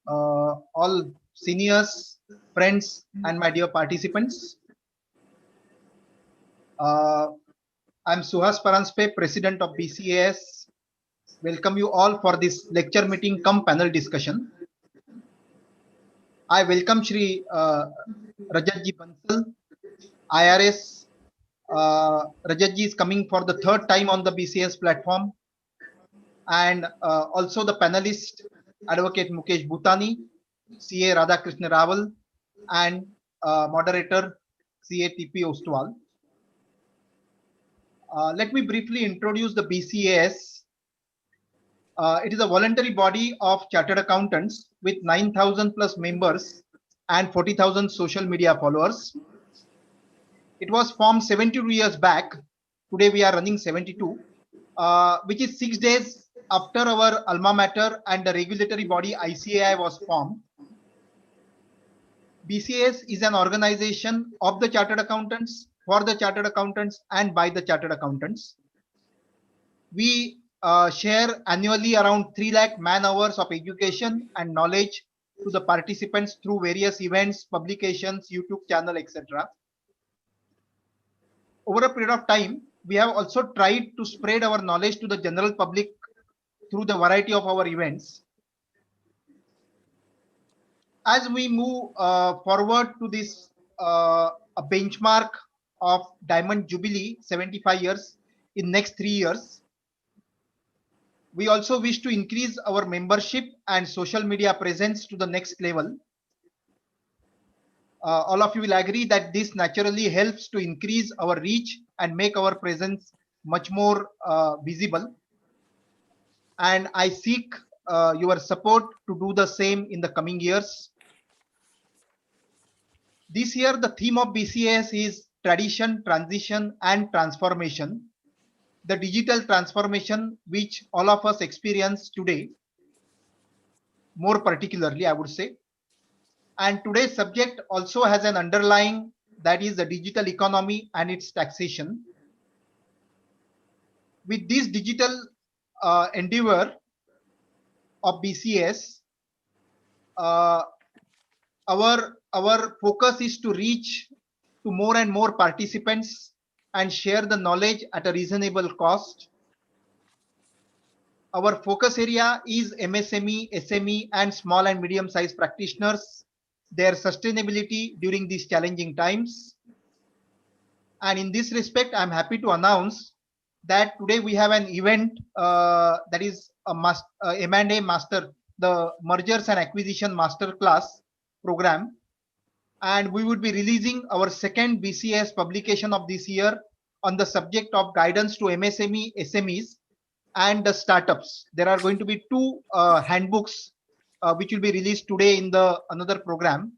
all seniors, friends, and my dear participants. I'm Suhas Paranspe, President of BCAS. Welcome you all for this lecture meeting cum panel discussion. I welcome Shri Rajat Bansal, IRS. Rajat is coming for the third time on the BCAS platform, and also the panelist, Advocate Mukesh Butani, CA Radhakishan Rawal, and moderator, CA TP Ostwal. Let me briefly introduce the BCAS. It is a voluntary body of chartered accountants with 9,000 plus members and 40,000 social media followers. It was formed 72 years back. Today we are running 72, which is 6 days after our alma mater and the regulatory body ICAI was formed. BCAS is an organization of the chartered accountants, for the chartered accountants, and by the chartered accountants. We share annually around 3 lakh man hours of education and knowledge to the participants through various events, publications, YouTube channel, etc. Over a period of time, we have also tried to spread our knowledge to the general public through the variety of our events. As we move forward to this a benchmark of Diamond Jubilee 75 years in next 3 years, we also wish to increase our membership and social media presence to the next level. All of you will agree that this naturally helps to increase our reach and make our presence much more visible. And I seek your support to do the same in the coming years. This year, the theme of BCAS is tradition, transition, and transformation. The digital transformation which all of us experience today, more particularly, I would say. And today's subject also has an underlying, that is the digital economy and its taxation. With this digital endeavor of BCAS, our focus is to reach to more and more participants and share the knowledge at a reasonable cost. Our focus area is MSME, SME, and small and medium-sized practitioners, their sustainability during these challenging times. And in this respect, I'm happy to announce that today we have an event that is a M&A master, the mergers and acquisition master class program. And we would be releasing our second BCAS publication of this year on the subject of guidance to MSME, SMEs, and the startups. There are going to be two handbooks which will be released today in the another program.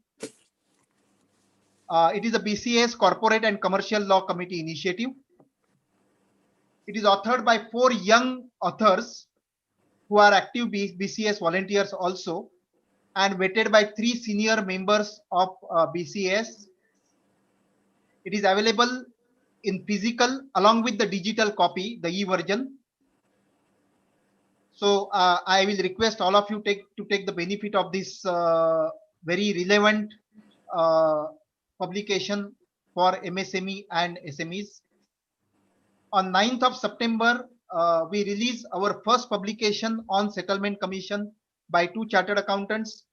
It is a BCAS Corporate and Commercial Law Committee initiative. It is authored by 4 young authors who are active BCAS volunteers also, and vetted by 3 senior members of BCAS. It is available in physical along with the digital copy, the e-version. So I will request all of you to take the benefit of this very relevant publication for MSME and SMEs. On 9th of September, we release our first publication on settlement commission by 2 chartered accountants.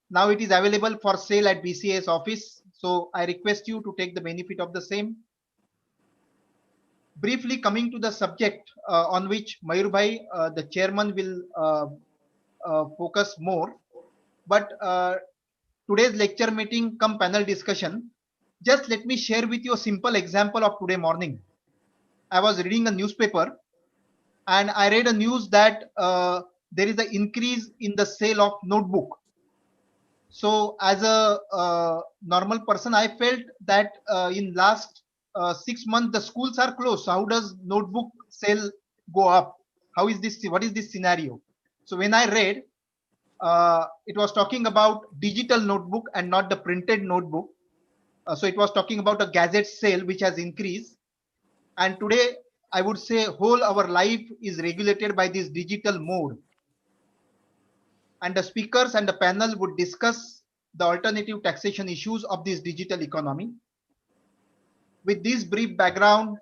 Now it is available for sale at BCAS office. So I request you to take the benefit of the same. Briefly coming to the subject on which Mayur Bhai, the chairman, will focus more. But today's lecture meeting come panel discussion, just let me share with you a simple example of today morning. I was reading a newspaper and I read a news that there is an increase in the sale of notebook. So as a normal person, I felt that in last 6 months the schools are closed. So how does notebook sale go up? How is this? What is this scenario? So when I read, it was talking about digital notebook and not the printed notebook. So it was talking about a gadget sale which has increased. And today I would say whole our life is regulated by this digital mode. and the speakers and the panel would discuss the alternative taxation issues of this digital economy. With this brief background,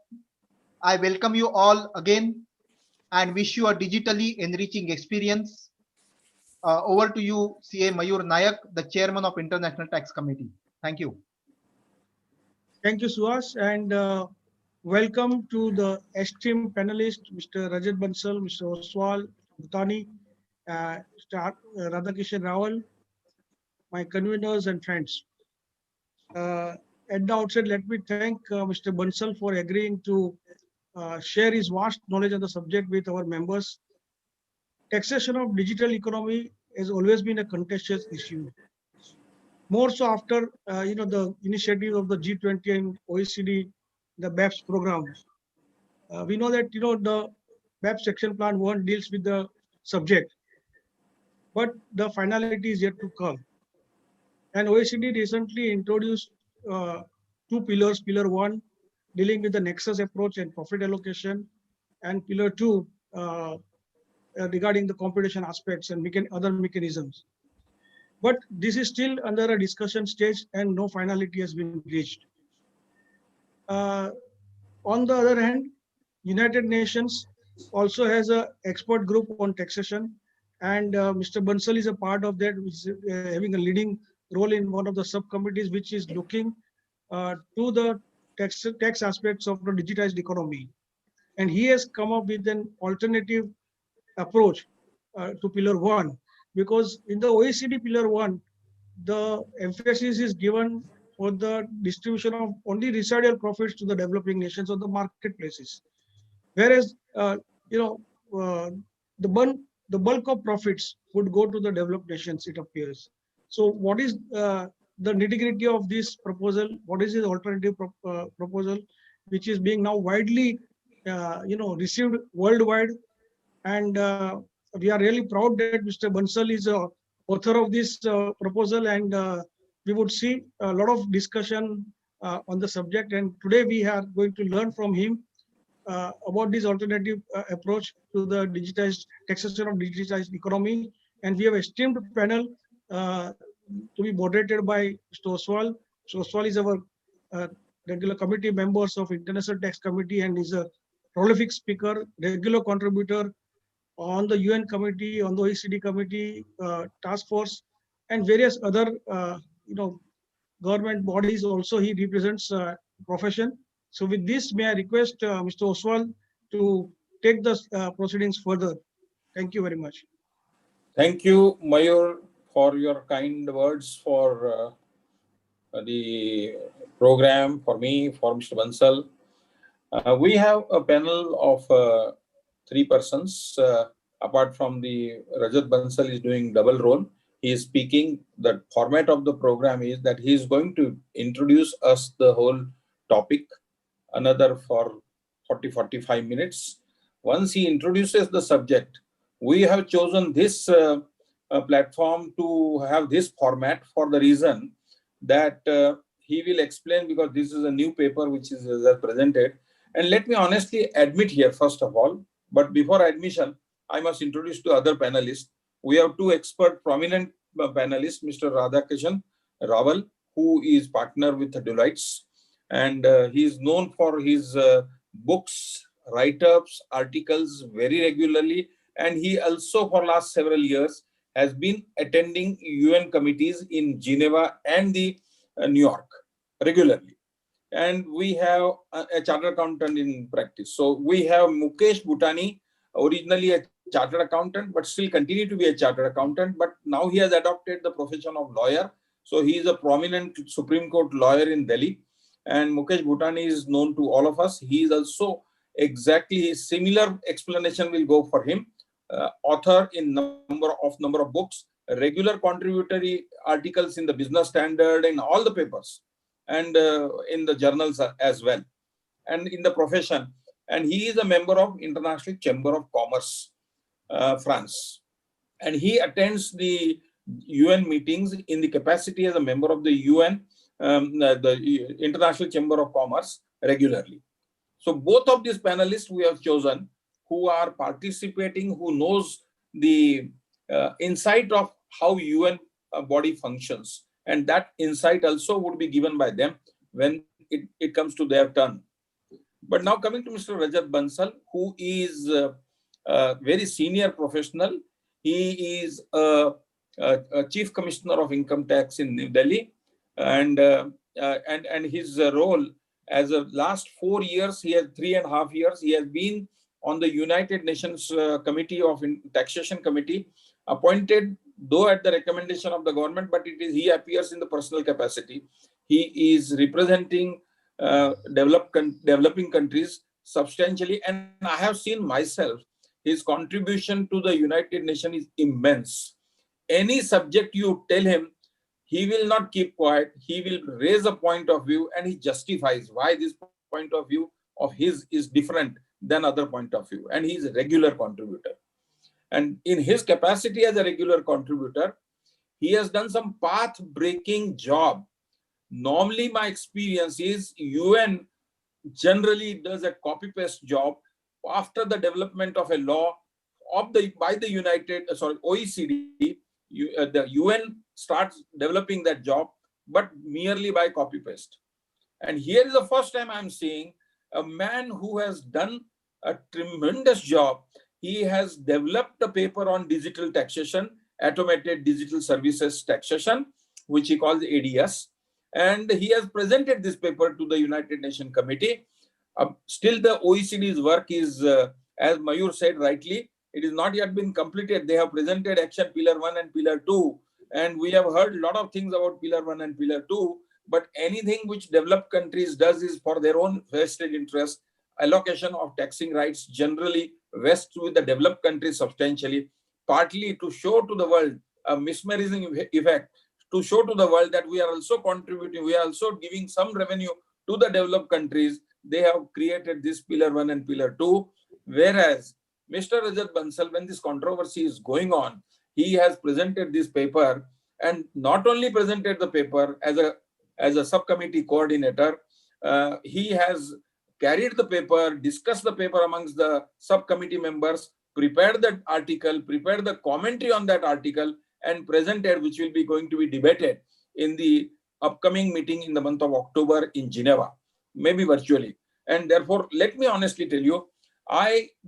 I welcome you all again and wish you a digitally enriching experience. Over to you, CA Mayur Nayak, the Chairman of International Tax Committee. Thank you. Thank you, Suhas, and welcome to the esteemed panelists, Mr. Rajat Bansal, Mr. Ostwal, Butani, Mr. Radhakishan Rawal, my conveners and friends. At the outset, let me thank Mr. Bansal for agreeing to share his vast knowledge on the subject with our members. Taxation of digital economy has always been a contentious issue. More so after the initiative of the G20 and OECD, the BEPS program. We know that the BEPS Action Plan 1 deals with the subject, but the finality is yet to come. And OECD recently introduced two pillars: Pillar 1 dealing with the nexus approach and profit allocation, and Pillar 2 regarding the competition aspects and other mechanisms. But this is still under a discussion stage and no finality has been reached. On the other hand, United Nations also has an expert group on taxation, and Mr. Bansal is a part of that, which is having a leading role in one of the subcommittees, which is looking to the tax aspects of the digitized economy. And he has come up with an alternative approach to Pillar 1, because in the OECD Pillar 1, the emphasis is given for the distribution of only residual profits to the developing nations or the marketplaces. Whereas, the bulk of profits would go to the developed nations, it appears. So what is the nitty-gritty of this proposal? What is the alternative proposal, which is being now widely, received worldwide? And we are really proud that Mr. Bansal is a author of this proposal, and we would see a lot of discussion on the subject. And today we are going to learn from him about this alternative approach to the digitized taxation of digitized economy. And we have esteemed panel to be moderated by Mr. Ostwal. So Ostwal is our regular committee members of International Tax Committee and is a prolific speaker, regular contributor on the UN committee, on the OECD committee, task force, and various other government bodies. Also, he represents profession. So with this, may I request Mr. Oswal to take the proceedings further. Thank you very much. Thank you, Mayur, for your kind words for the program, for me, for Mr. Bansal. We have a panel of 3 persons. Apart from the Rajat Bansal is doing double role. He is speaking. The format of the program is that he is going to introduce us the whole topic, another for 40-45 minutes. Once he introduces the subject, we have chosen this platform to have this format for the reason that he will explain, because this is a new paper which is presented. And let me honestly admit here, first of all, but before admission, I must introduce the other panelists. We have 2 expert prominent panelists, Mr. Radhakishan Rawal, who is partner with Deloitte, and he is known for his books, write-ups, articles very regularly, and he also for last several years has been attending UN committees in Geneva and the New York regularly. And we have a chartered accountant in practice. So we have Mukesh Butani, originally a chartered accountant, but still continue to be a chartered accountant. But now he has adopted the profession of lawyer. So he is a prominent Supreme Court lawyer in Delhi. And Mukesh Butani is known to all of us. He is also exactly similar explanation will go for him. Author in number of books, regular contributory articles in the Business Standard and all the papers, and in the journals as well, and in the profession. And he is a member of International Chamber of Commerce, France. And he attends the UN meetings in the capacity as a member of the UN, the International Chamber of Commerce regularly. So both of these panelists we have chosen who are participating, who knows the insight of how UN body functions, and that insight also would be given by them when it comes to their turn. But now coming to Mr. Rajat Bansal, who is a very senior professional. He is a chief commissioner of income tax in New Delhi, and his role as a last 4 years, he has 3.5 years, he has been on the United Nations Committee of Taxation Committee, appointed though at the recommendation of the government, but he appears in the personal capacity. He is representing developing countries substantially, and I have seen myself his contribution to the United Nations is immense. Any subject you tell him, he will not keep quiet. He will raise a point of view and he justifies why this point of view of his is different than other point of view. And he is a regular contributor. And in his capacity as a regular contributor, he has done some path-breaking job. Normally, my experience is UN generally does a copy-paste job after the development of a law of by the OECD. The UN starts developing that job, but merely by copy-paste. And here is the first time I'm seeing a man who has done a tremendous job. He has developed a paper on digital taxation, automated digital services taxation, which he calls ADS. And he has presented this paper to the United Nations Committee. Still, the OECD's work is, as Mayur said rightly, it is not yet been completed. They have presented action pillar 1 and pillar 2. And we have heard a lot of things about pillar 1 and pillar 2. But anything which developed countries does is for their own vested interest. Allocation of taxing rights generally vests with the developed countries substantially, partly to show to the world a mesmerizing effect, to show to the world that we are also contributing, we are also giving some revenue to the developed countries. They have created this pillar 1 and pillar 2. Whereas Mr. Rajat Bansal, when this controversy is going on, he has presented this paper, and not only presented the paper as a subcommittee coordinator, he has carried the paper, discussed the paper amongst the subcommittee members, prepared that article, prepared the commentary on that article, and presented, which will be going to be debated in the upcoming meeting in the month of October in Geneva, maybe virtually. And therefore, let me honestly tell you,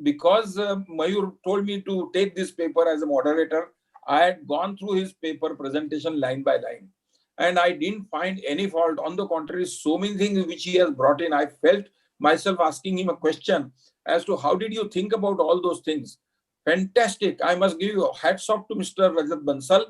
because Mayur told me to take this paper as a moderator, I had gone through his paper presentation line by line, and I didn't find any fault. On the contrary, so many things which he has brought in, I felt myself asking him a question as to how did you think about all those things. Fantastic. I must give you hats off to Mr. Rajat Bansal.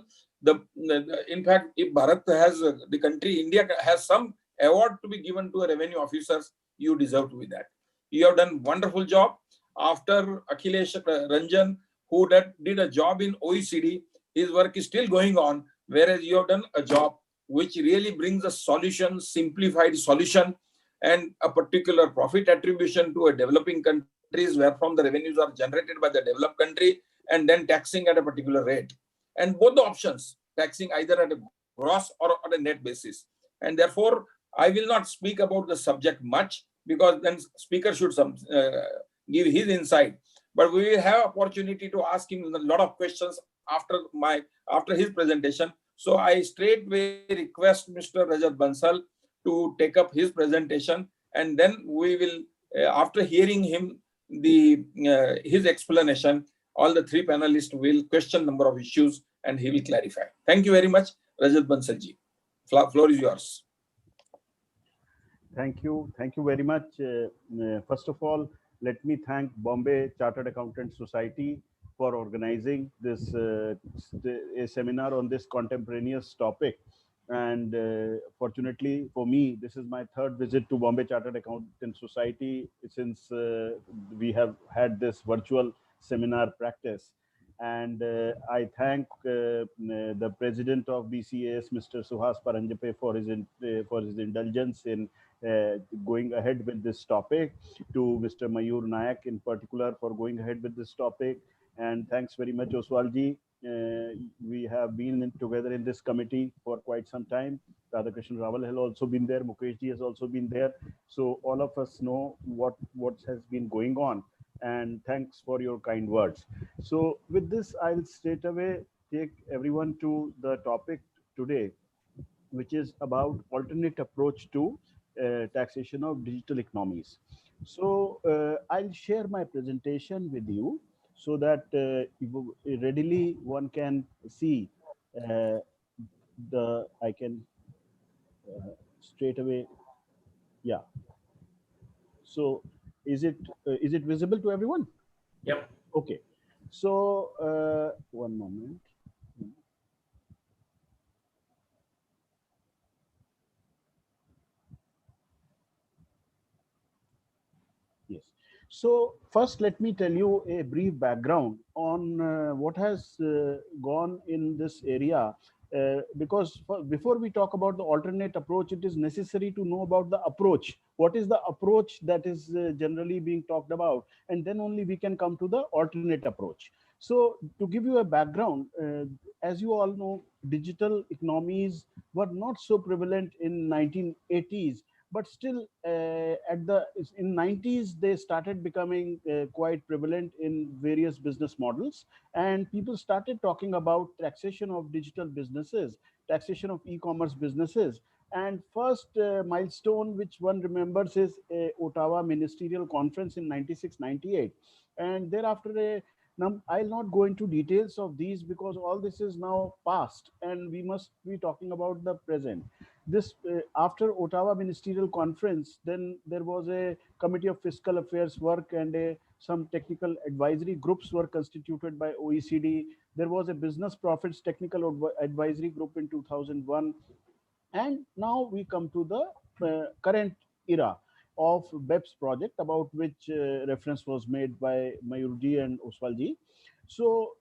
In fact, if Bharat has, the country, India has some award to be given to a revenue officers, you deserve to be that. You have done wonderful job. After Akhilesh Ranjan, who did a job in OECD, his work is still going on, whereas you have done a job which really brings a solution, simplified solution, and a particular profit attribution to a developing countries where from the revenues are generated by the developed country, and then taxing at a particular rate. And both the options, taxing either at a gross or on a net basis. And therefore, I will not speak about the subject much, because then speaker should give his insight. But we will have opportunity to ask him a lot of questions after his presentation. So I straightway request Mr. Rajat Bansal to take up his presentation, and then we will, after hearing him his explanation, all the three panelists will question number of issues and he will clarify. Thank you very much, Rajat Bansal ji. Floor is yours. Thank you very much. First of all, let me thank Bombay Chartered Accountants Society for organizing this a seminar on this contemporaneous topic. And fortunately for me, this is my third visit to Bombay Chartered Accountants Society since we have had this virtual seminar practice. And I thank the president of BCAS, Mr. Suhas Paranjape, for his indulgence in going ahead with this topic, to Mr. Mayur Nayak in particular for going ahead with this topic. And thanks very much, Ostwal ji. We have been together in this committee for quite some time. Radhakishan Rawal has also been there. Mukesh ji has also been there. So all of us know what has been going on. and thanks for your kind words. So with this, I'll straight away take everyone to the topic today, which is about alternate approach to taxation of digital economies. So I'll share my presentation with you so that readily one can see uh, the I can straight away. Yeah. So is it visible to everyone? Yep. Okay. So one moment. Yes. So first, let me tell you a brief background on what has gone in this area. Because before we talk about the alternate approach, it is necessary to know about the approach. What is the approach that is generally being talked about? And then only we can come to the alternate approach. So to give you a background, as you all know, digital economies were not so prevalent in 1980s, but still at the in 90s they started becoming quite prevalent in various business models, and people started talking about taxation of digital businesses, taxation of e-commerce businesses. And first milestone which one remembers is Ottawa Ministerial Conference in 96-98, and thereafter I'll not go into details of these because all this is now past and we must be talking about the present. This after Ottawa Ministerial Conference, then there was a Committee of Fiscal Affairs work, and some technical advisory groups were constituted by OECD. There was a Business Profits Technical Advisory Group in 2001, and now we come to the current era of BEPS project, about which reference was made by Mayurji and Oswalji. So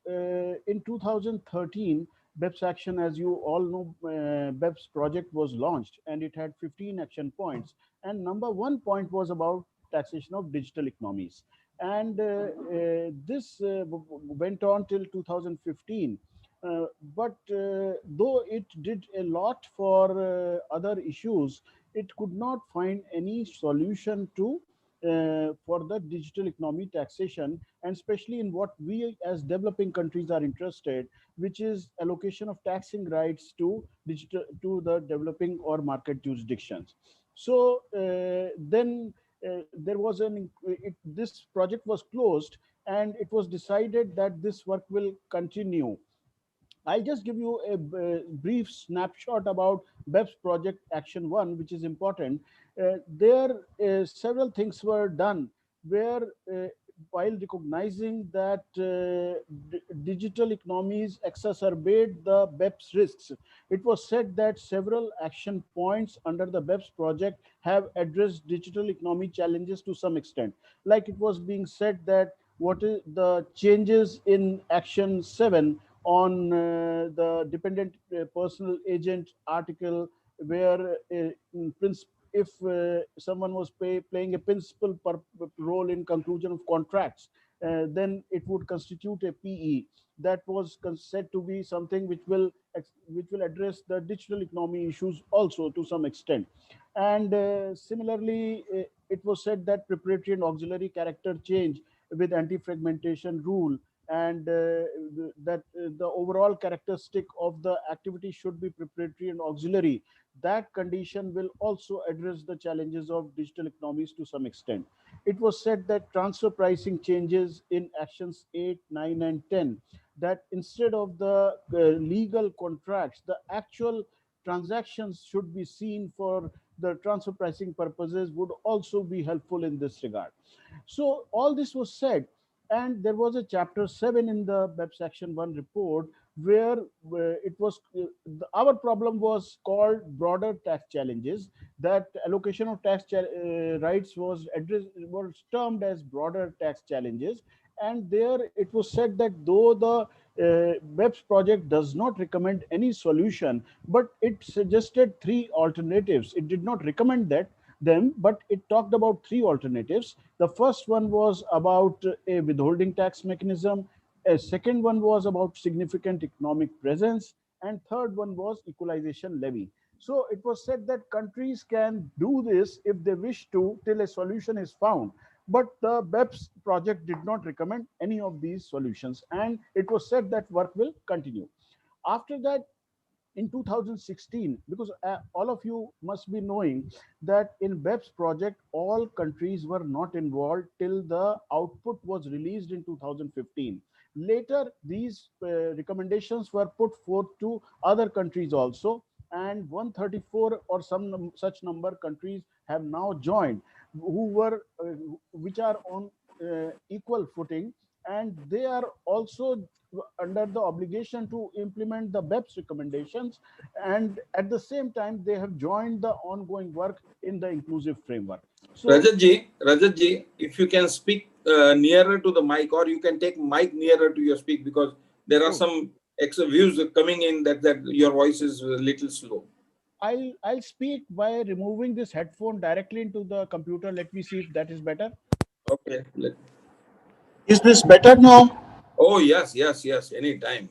in 2013, BEPS action, as you all know, BEPS project was launched and it had 15 action points. And number one point was about taxation of digital economies. And this went on till 2015. But though it did a lot for other issues, it could not find any solution to for the digital economy taxation, and especially in what we as developing countries are interested, which is allocation of taxing rights to digital to the developing or market jurisdictions. So then there was this project was closed, and it was decided that this work will continue. I'll just give you a brief snapshot about BEPS project action one, which is important. There, several things were done where, while recognizing that digital economies exacerbate the BEPS risks, it was said that several action points under the BEPS project have addressed digital economy challenges to some extent. Like it was being said that what is the changes in action 7 on the dependent personal agent article, where if someone was playing a principal role in conclusion of contracts, then it would constitute a PE. That was said to be something which will address the digital economy issues also to some extent. And similarly, it was said that preparatory and auxiliary character change with anti-fragmentation rule, and that the overall characteristic of the activity should be preparatory and auxiliary. That condition will also address the challenges of digital economies to some extent. It was said that transfer pricing changes in actions 8, 9, and 10, that instead of the legal contracts, the actual transactions should be seen for the transfer pricing purposes, would also be helpful in this regard. So all this was said, and there was a chapter 7 in the BEPS Action 1 report where it was our problem was called broader tax challenges. That allocation of rights was addressed, was termed as broader tax challenges. And there it was said that though the BEPS project does not recommend any solution, but it suggested three alternatives. It did not recommend them, but it talked about three alternatives. The first one was about a withholding tax mechanism. A second one was about significant economic presence. And third one was equalization levy. So it was said that countries can do this if they wish to, till a solution is found. but the BEPS project did not recommend any of these solutions, and it was said that work will continue. After that, in 2016, because all of you must be knowing that in BEPS project, all countries were not involved till the output was released in 2015. Later, these recommendations were put forth to other countries also, and 134 or some such number countries have now joined, who were which are on equal footing, and they are also under the obligation to implement the BEPS recommendations, and at the same time they have joined the ongoing work in the inclusive framework. So Rajat ji, if you can speak nearer to the mic, or you can take mic nearer to your speak, because there are some extra views coming in that your voice is a little slow. I'll speak by removing this headphone directly into the computer. Let me see if that is better. Okay. Is this better now? Oh, yes, anytime.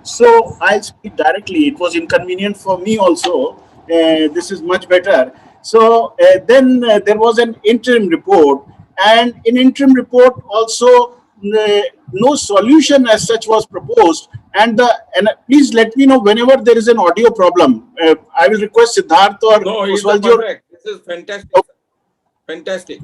So I'll speak directly. It was inconvenient for me also. This is much better. So then there was an interim report, and in interim report also no solution as such was proposed. And please let me know whenever there is an audio problem. I will request Siddharth or No, it's Oswalji. perfect. This is fantastic. Fantastic.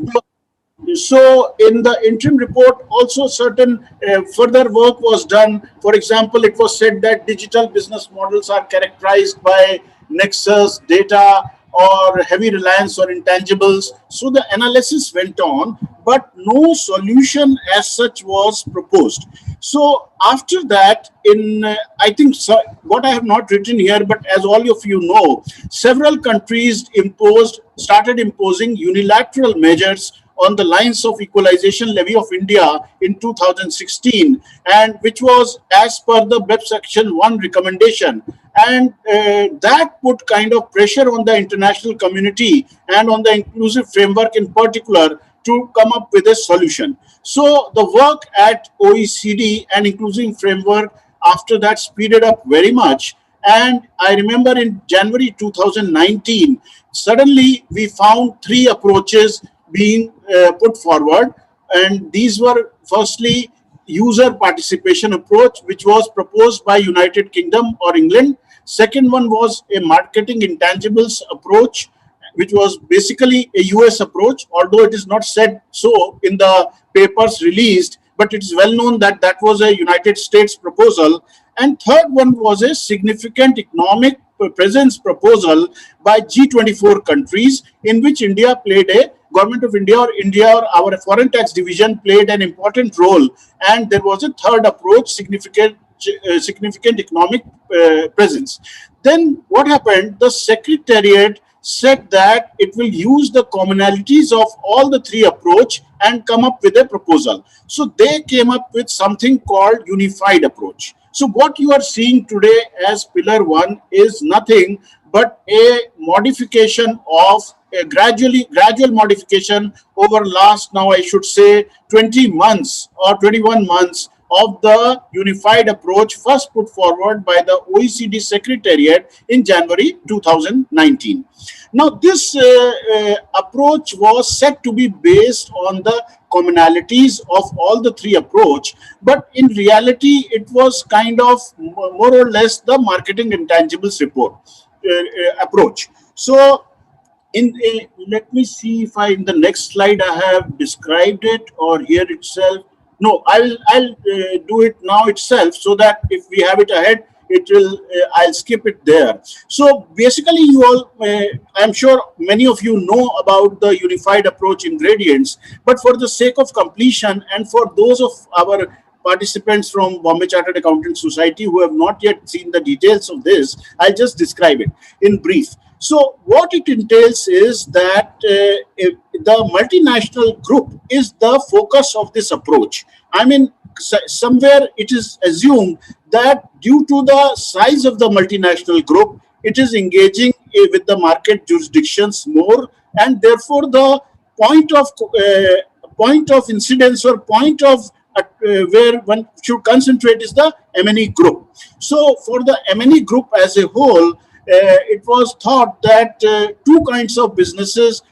So in the interim report also certain further work was done. For example, it was said that digital business models are characterized by nexus, data, or heavy reliance on intangibles. So the analysis went on, but no solution as such was proposed. So after that, in I think what I have not written here, but as all of you know, several countries started imposing unilateral measures on the lines of equalization levy of India in 2016, and which was as per the BEPS Section 1 recommendation. And that put kind of pressure on the international community and on the inclusive framework in particular to come up with a solution. So the work at OECD and inclusive framework after that speeded up very much. And I remember in January 2019, suddenly we found three approaches being put forward, and these were firstly user participation approach, which was proposed by United Kingdom or England. Second one was a marketing intangibles approach, which was basically a US approach, although it is not said so in the papers released, but it is well known that that was a United States proposal. And third one was a significant economic presence proposal by G24 countries, in which India played Government of India or our foreign tax division played an important role. And there was a third approach, significant economic presence. Then what happened? The Secretariat said that it will use the commonalities of all the three approach and come up with a proposal. So they came up with something called unified approach. So what you are seeing today as pillar 1 is nothing but a modification of a gradual modification over last, now I should say 20 months or 21 months of the unified approach first put forward by the OECD Secretariat in January 2019. Now this approach was said to be based on the commonalities of all the three approach, but in reality it was kind of more or less the marketing intangibles approach. So let me see if in the next slide I have described it, or here itself. No, I'll do it now itself, so that if we have it ahead, it will I'll skip it there. So basically, you all I'm sure many of you know about the unified approach ingredients, but for the sake of completion and for those of our participants from Bombay Chartered Accountants Society who have not yet seen the details of this, I'll just describe it in brief. So what it entails is that the multinational group is the focus of this approach. I mean, somewhere it is assumed that due to the size of the multinational group, it is engaging with the market jurisdictions more, and therefore the point of incidence or point of where one should concentrate is the M&E group. So for the M&E group as a whole, it was thought that two kinds of businesses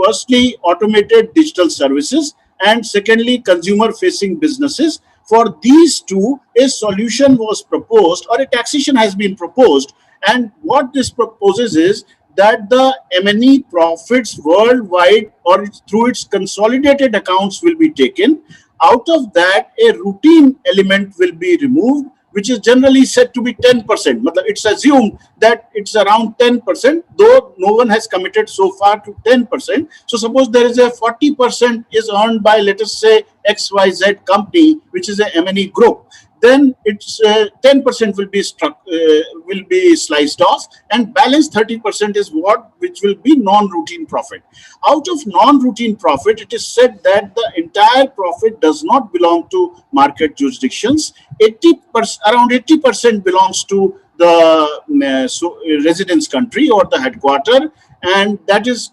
firstly, automated digital services, and secondly, consumer facing businesses. For these two, a solution was proposed, or a taxation has been proposed. And what this proposes is that the M&E profits worldwide or through its consolidated accounts will be taken. Out of that, a routine element will be removed, which is generally said to be 10%. It's assumed that it's around 10%, though no one has committed so far to 10%. So suppose there is a 40% is earned by, let us say, XYZ company, which is a M&E group. Then it's 10% will be sliced off, and balance 30% is which will be non-routine profit. Out of non-routine profit, it is said that the entire profit does not belong to market jurisdictions. Around 80% belongs to the residence country or the headquarter, and that is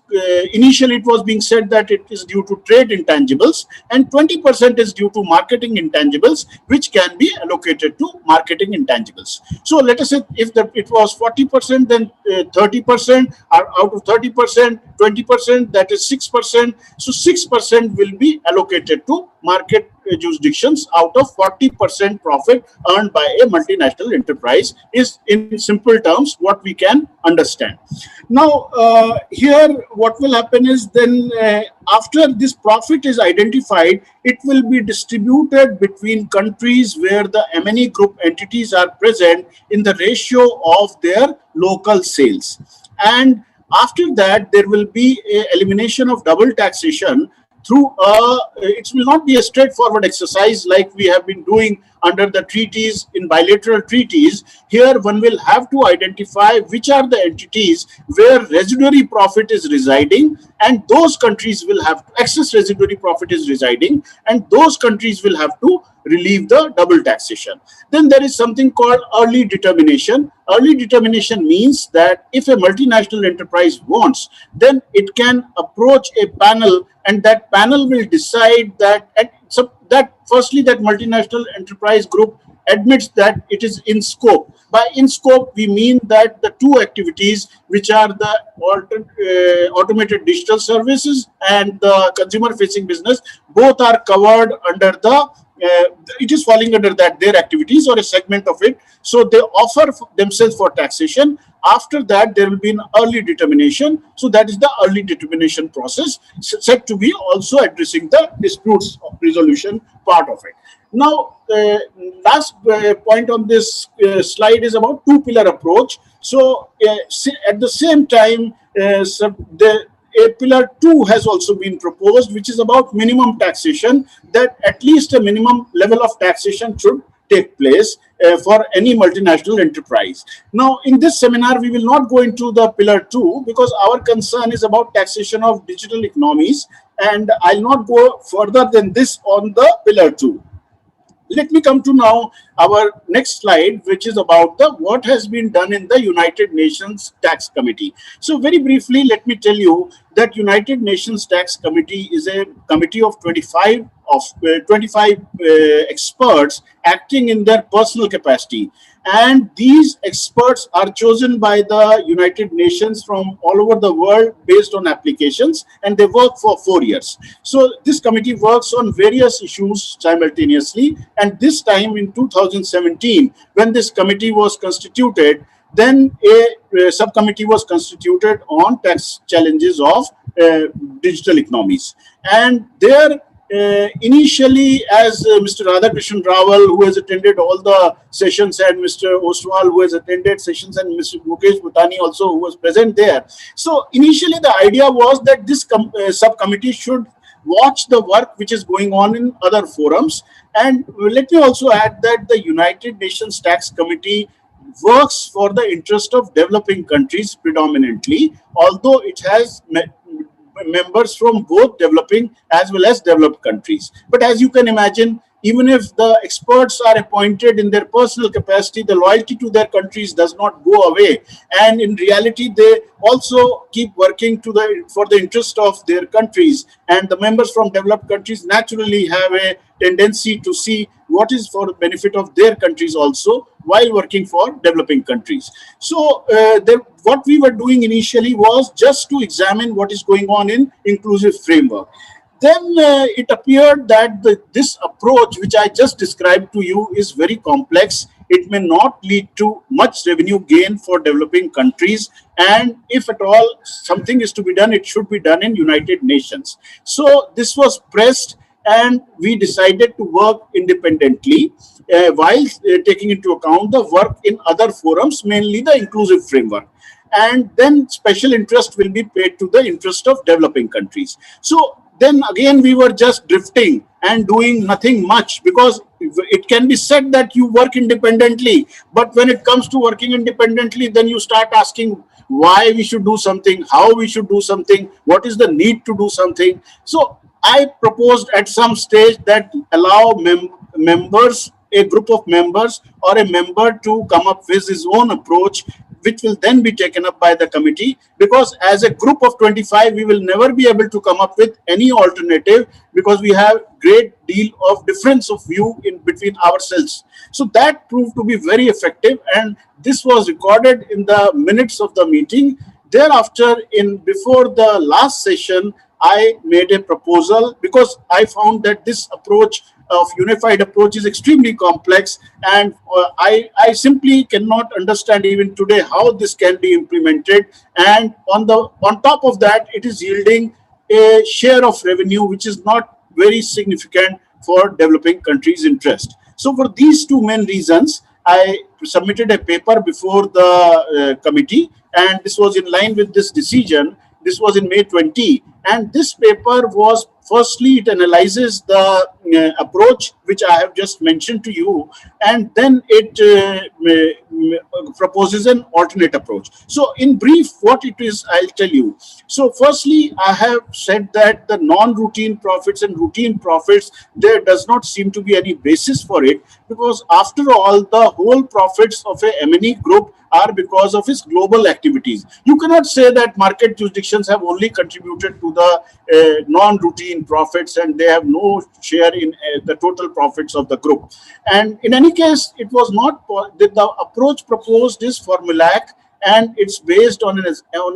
initially it was being said that it is due to trade intangibles, and 20% is due to marketing intangibles, which can be allocated to marketing intangibles. So let us say if it was 40%, then 30%, or out of 30%, 20%, that is 6%. So 6% will be allocated to market jurisdictions out of 40% profit earned by a multinational enterprise, is in simple terms what we can understand. Now, here what will happen is then after this profit is identified, it will be distributed between countries where the M&E group entities are present in the ratio of their local sales. And after that, there will be a elimination of double taxation through it will not be a straightforward exercise like we have been doing under the treaties, in bilateral treaties. Here one will have to identify which are the entities where residuary profit is residing, and those countries will have to, excess residuary profit is residing, and those countries will have to relieve the double taxation. Then there is something called early determination. Early determination means that if a multinational enterprise wants, then it can approach a panel, and that panel will decide that firstly that multinational enterprise group admits that it is in scope. By in scope, we mean that the two activities, which are the automated digital services and the consumer facing business, both are covered under the it is falling under that their activities or a segment of it. So they offer themselves for taxation. After that, there will be an early determination. So that is the early determination process, said to be also addressing the disputes resolution part of it. Now, last point on this slide is about two-pillar approach. So at the same time, a pillar 2 has also been proposed, which is about minimum taxation, that at least a minimum level of taxation should take place for any multinational enterprise. Now, in this seminar, we will not go into the pillar 2 because our concern is about taxation of digital economies, and I'll not go further than this on the pillar 2. Let me come to now our next slide, which is about what has been done in the United Nations Tax Committee. So very briefly, let me tell you that United Nations Tax Committee is a committee of 25 experts acting in their personal capacity. And these experts are chosen by the United Nations from all over the world based on applications, and they work for 4 years. So this committee works on various issues simultaneously. And this time in 2017, when this committee was constituted, then a subcommittee was constituted on tax challenges of digital economies. And there initially, as Mr. Radhakishan Rawal, who has attended all the sessions, and Mr. Ostwal, who has attended sessions, and Mr. Mukesh Butani also, who was present there. So initially the idea was that this subcommittee should watch the work which is going on in other forums. And let me also add that the United Nations Tax Committee works for the interest of developing countries predominantly, although it has members from both developing as well as developed countries. But as you can imagine, even if the experts are appointed in their personal capacity, the loyalty to their countries does not go away. And in reality, they also keep working for the interest of their countries. And the members from developed countries naturally have a tendency to see what is for the benefit of their countries also while working for developing countries. So what we were doing initially was just to examine what is going on in inclusive framework. Then it appeared that this approach, which I just described to you, is very complex. It may not lead to much revenue gain for developing countries. And if at all something is to be done, it should be done in United Nations. So this was pressed, and we decided to work independently while taking into account the work in other forums, mainly the inclusive framework. And then special interest will be paid to the interest of developing countries. So then again, we were just drifting and doing nothing much, because it can be said that you work independently, but when it comes to working independently, then you start asking why we should do something, how we should do something, what is the need to do something. So I proposed at some stage that allow members, a group of members or a member, to come up with his own approach, which will then be taken up by the committee, because as a group of 25, we will never be able to come up with any alternative, because we have great deal of difference of view in between ourselves. So that proved to be very effective, and this was recorded in the minutes of the meeting. Thereafter, before the last session, I made a proposal, because I found that this approach of unified approach is extremely complex, and I simply cannot understand even today how this can be implemented. And on top of that, it is yielding a share of revenue which is not very significant for developing countries' interest. So for these two main reasons, I submitted a paper before the committee, and this was in line with this decision. This was in May 20, and this paper was, firstly, it analyzes the approach which I have just mentioned to you, and then it proposes an alternate approach. So in brief, what it is, I'll tell you. So firstly, I have said that the non-routine profits and routine profits, there does not seem to be any basis for it, because after all, the whole profits of a M&E group are because of its global activities. You cannot say that market jurisdictions have only contributed to the non-routine profits and they have no share in the total profits of the group. And in any case, it was not, the approach proposed is formulaic, and it's based on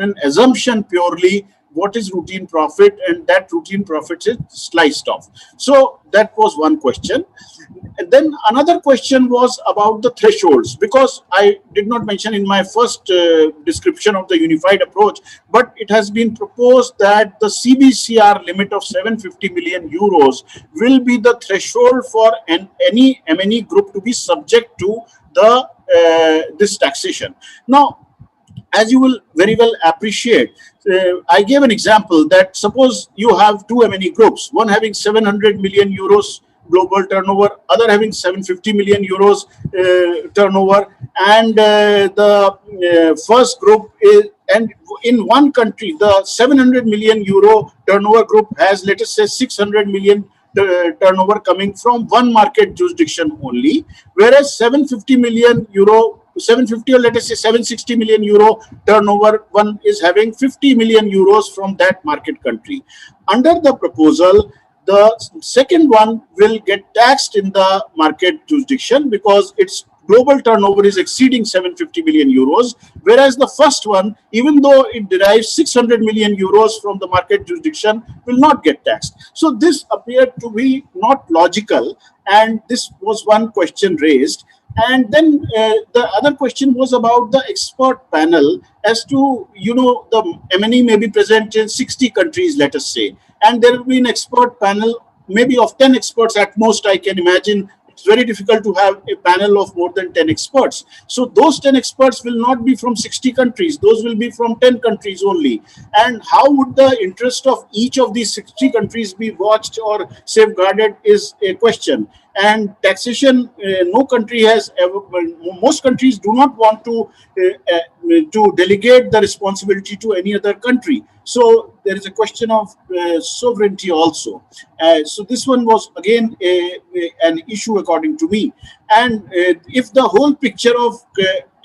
an assumption purely what is routine profit, and that routine profit is sliced off. So that was one question. And then another question was about the thresholds, because I did not mention in my first description of the unified approach, but it has been proposed that the CBCR limit of 750 million euros will be the threshold for any M&E group to be subject to this taxation. Now, as you will very well appreciate, I gave an example that suppose you have two M&E groups, one having 700 million euros global turnover, other having 750 million euros turnover, and the first group is, and in one country, the 700 million euro turnover group has, let us say, 600 million turnover coming from one market jurisdiction only, whereas 750 million euro, 750 or let us say 760 million euro turnover one is having 50 million euros from that market country. Under the proposal, the second one will get taxed in the market jurisdiction because its global turnover is exceeding 750 million euros, whereas the first one, even though it derives 600 million euros from the market jurisdiction, will not get taxed. So this appeared to be not logical, and this was one question raised. And then the other question was about the expert panel as to, the M&E may be present in 60 countries, let us say, and there will be an expert panel, maybe of 10 experts at most, I can imagine. It's very difficult to have a panel of more than 10 experts. So those 10 experts will not be from 60 countries. Those will be from 10 countries only. And how would the interest of each of these 60 countries be watched or safeguarded is a question. And taxation, no country has ever, most countries do not want to delegate the responsibility to any other country. So there is a question of sovereignty also. So this one was again an issue according to me. And if the whole picture of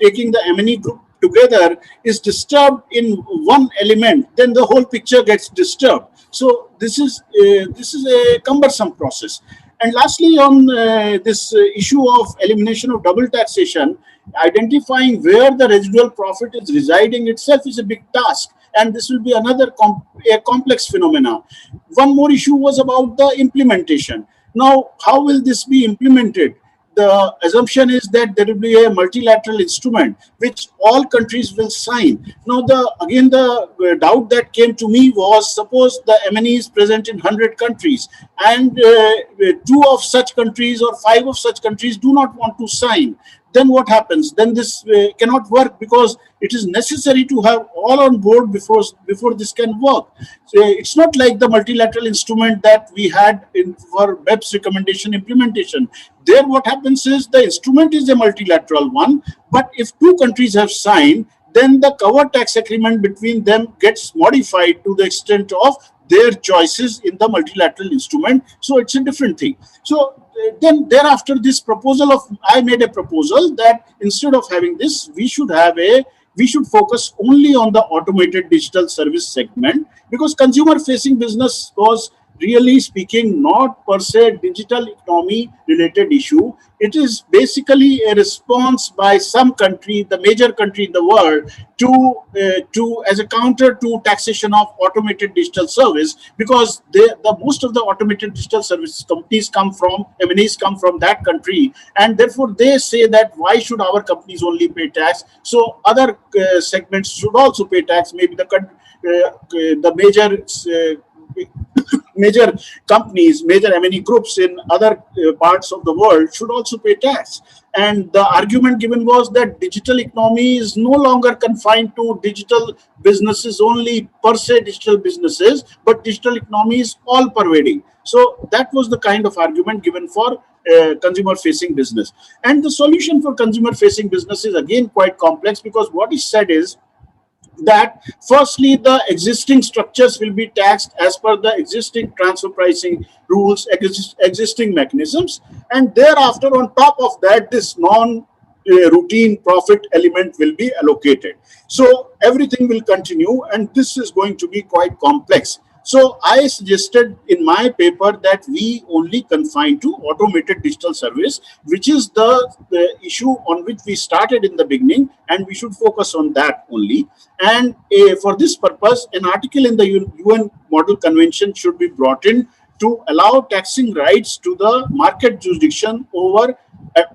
taking the M&E group together is disturbed in one element, then the whole picture gets disturbed. So this is a cumbersome process. And lastly, on this issue of elimination of double taxation, identifying where the residual profit is residing itself is a big task. And this will be another complex phenomena. One more issue was about the implementation. Now, how will this be implemented? The assumption is that there will be a multilateral instrument which all countries will sign. Now, the doubt that came to me was, suppose the MNE is present in 100 countries and two of such countries or five of such countries do not want to sign. Then what happens? Then this cannot work, because it is necessary to have all on board before this can work. So it's not like the multilateral instrument that we had for BEPS recommendation implementation. There what happens is the instrument is a multilateral one, but if two countries have signed, then the cover tax agreement between them gets modified to the extent of their choices in the multilateral instrument. So it's a different thing. So then thereafter, I made a proposal that instead of having this, we should focus only on the automated digital service segment, because consumer facing business was, really speaking, not per se digital economy related issue. It is basically a response by some country, the major country in the world, to as a counter to taxation of automated digital service, because the most of the automated digital service companies come from, MNEs come from that country, and therefore they say that why should our companies only pay tax? So other segments should also pay tax. Maybe the major companies, major M&E groups in other parts of the world should also pay tax. And the argument given was that digital economy is no longer confined to digital businesses only, per se digital businesses, but digital economy is all pervading. So that was the kind of argument given for consumer facing business. And the solution for consumer facing business is again quite complex, because what is said is that firstly, the existing structures will be taxed as per the existing transfer pricing rules, existing mechanisms, and thereafter on top of that, this non-routine profit element will be allocated. So everything will continue, and this is going to be quite complex. So I suggested in my paper that we only confine to automated digital service, which is the issue on which we started in the beginning, and we should focus on that only. And for this purpose, an article in the UN Model Convention should be brought in to allow taxing rights to the market jurisdiction over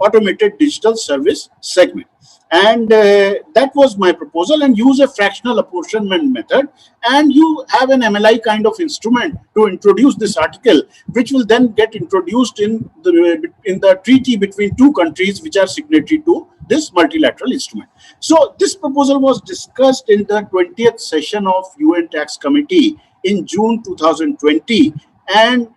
automated digital service segment. And that was my proposal, and use a fractional apportionment method, and you have an MLI kind of instrument to introduce this article, which will then get introduced in the treaty between two countries which are signatory to this multilateral instrument. So this proposal was discussed in the 20th session of UN Tax Committee in June 2020, and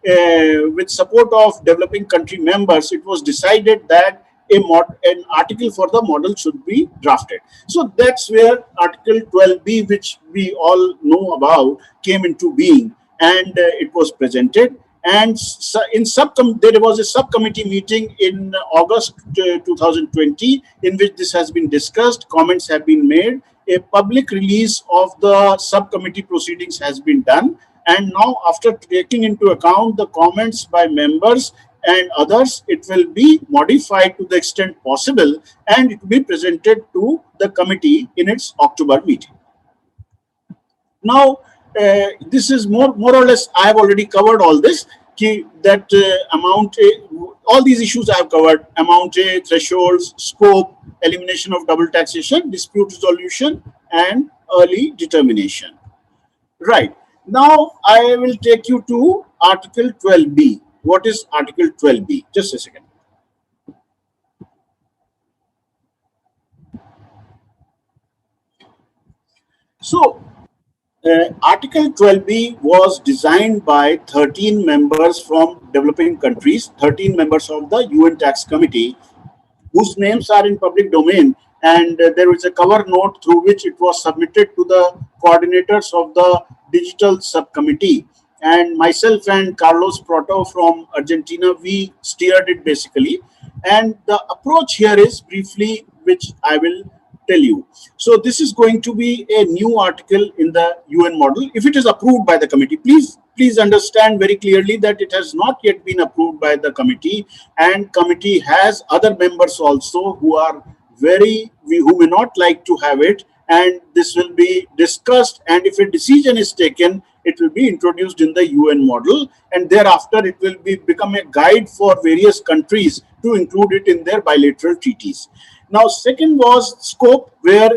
with support of developing country members, it was decided that an article for the model should be drafted. So that's where Article 12B, which we all know about, came into being, and it was presented. And there was a subcommittee meeting in August 2020 in which this has been discussed. Comments have been made. A public release of the subcommittee proceedings has been done. And now, after taking into account the comments by members and others, it will be modified to the extent possible, and it will be presented to the committee in its October meeting. Now, this is more or less, I have already covered all this, all these issues I have covered: amount, thresholds, scope, elimination of double taxation, dispute resolution, and early determination. Right. Now, I will take you to Article 12B. What is Article 12B? Just a second. So, Article 12B was designed by 13 members from developing countries, 13 members of the UN Tax Committee, whose names are in public domain, and there is a cover note through which it was submitted to the coordinators of the digital subcommittee. And myself and Carlos Proto from Argentina, we steered it basically. And the approach here is briefly, which I will tell you. So this is going to be a new article in the UN model if it is approved by the committee. Please understand very clearly that it has not yet been approved by the committee, and committee has other members also who are who may not like to have it, and this will be discussed, and if a decision is taken, it will be introduced in the UN model, and thereafter it will become a guide for various countries to include it in their bilateral treaties. Now, second was scope, where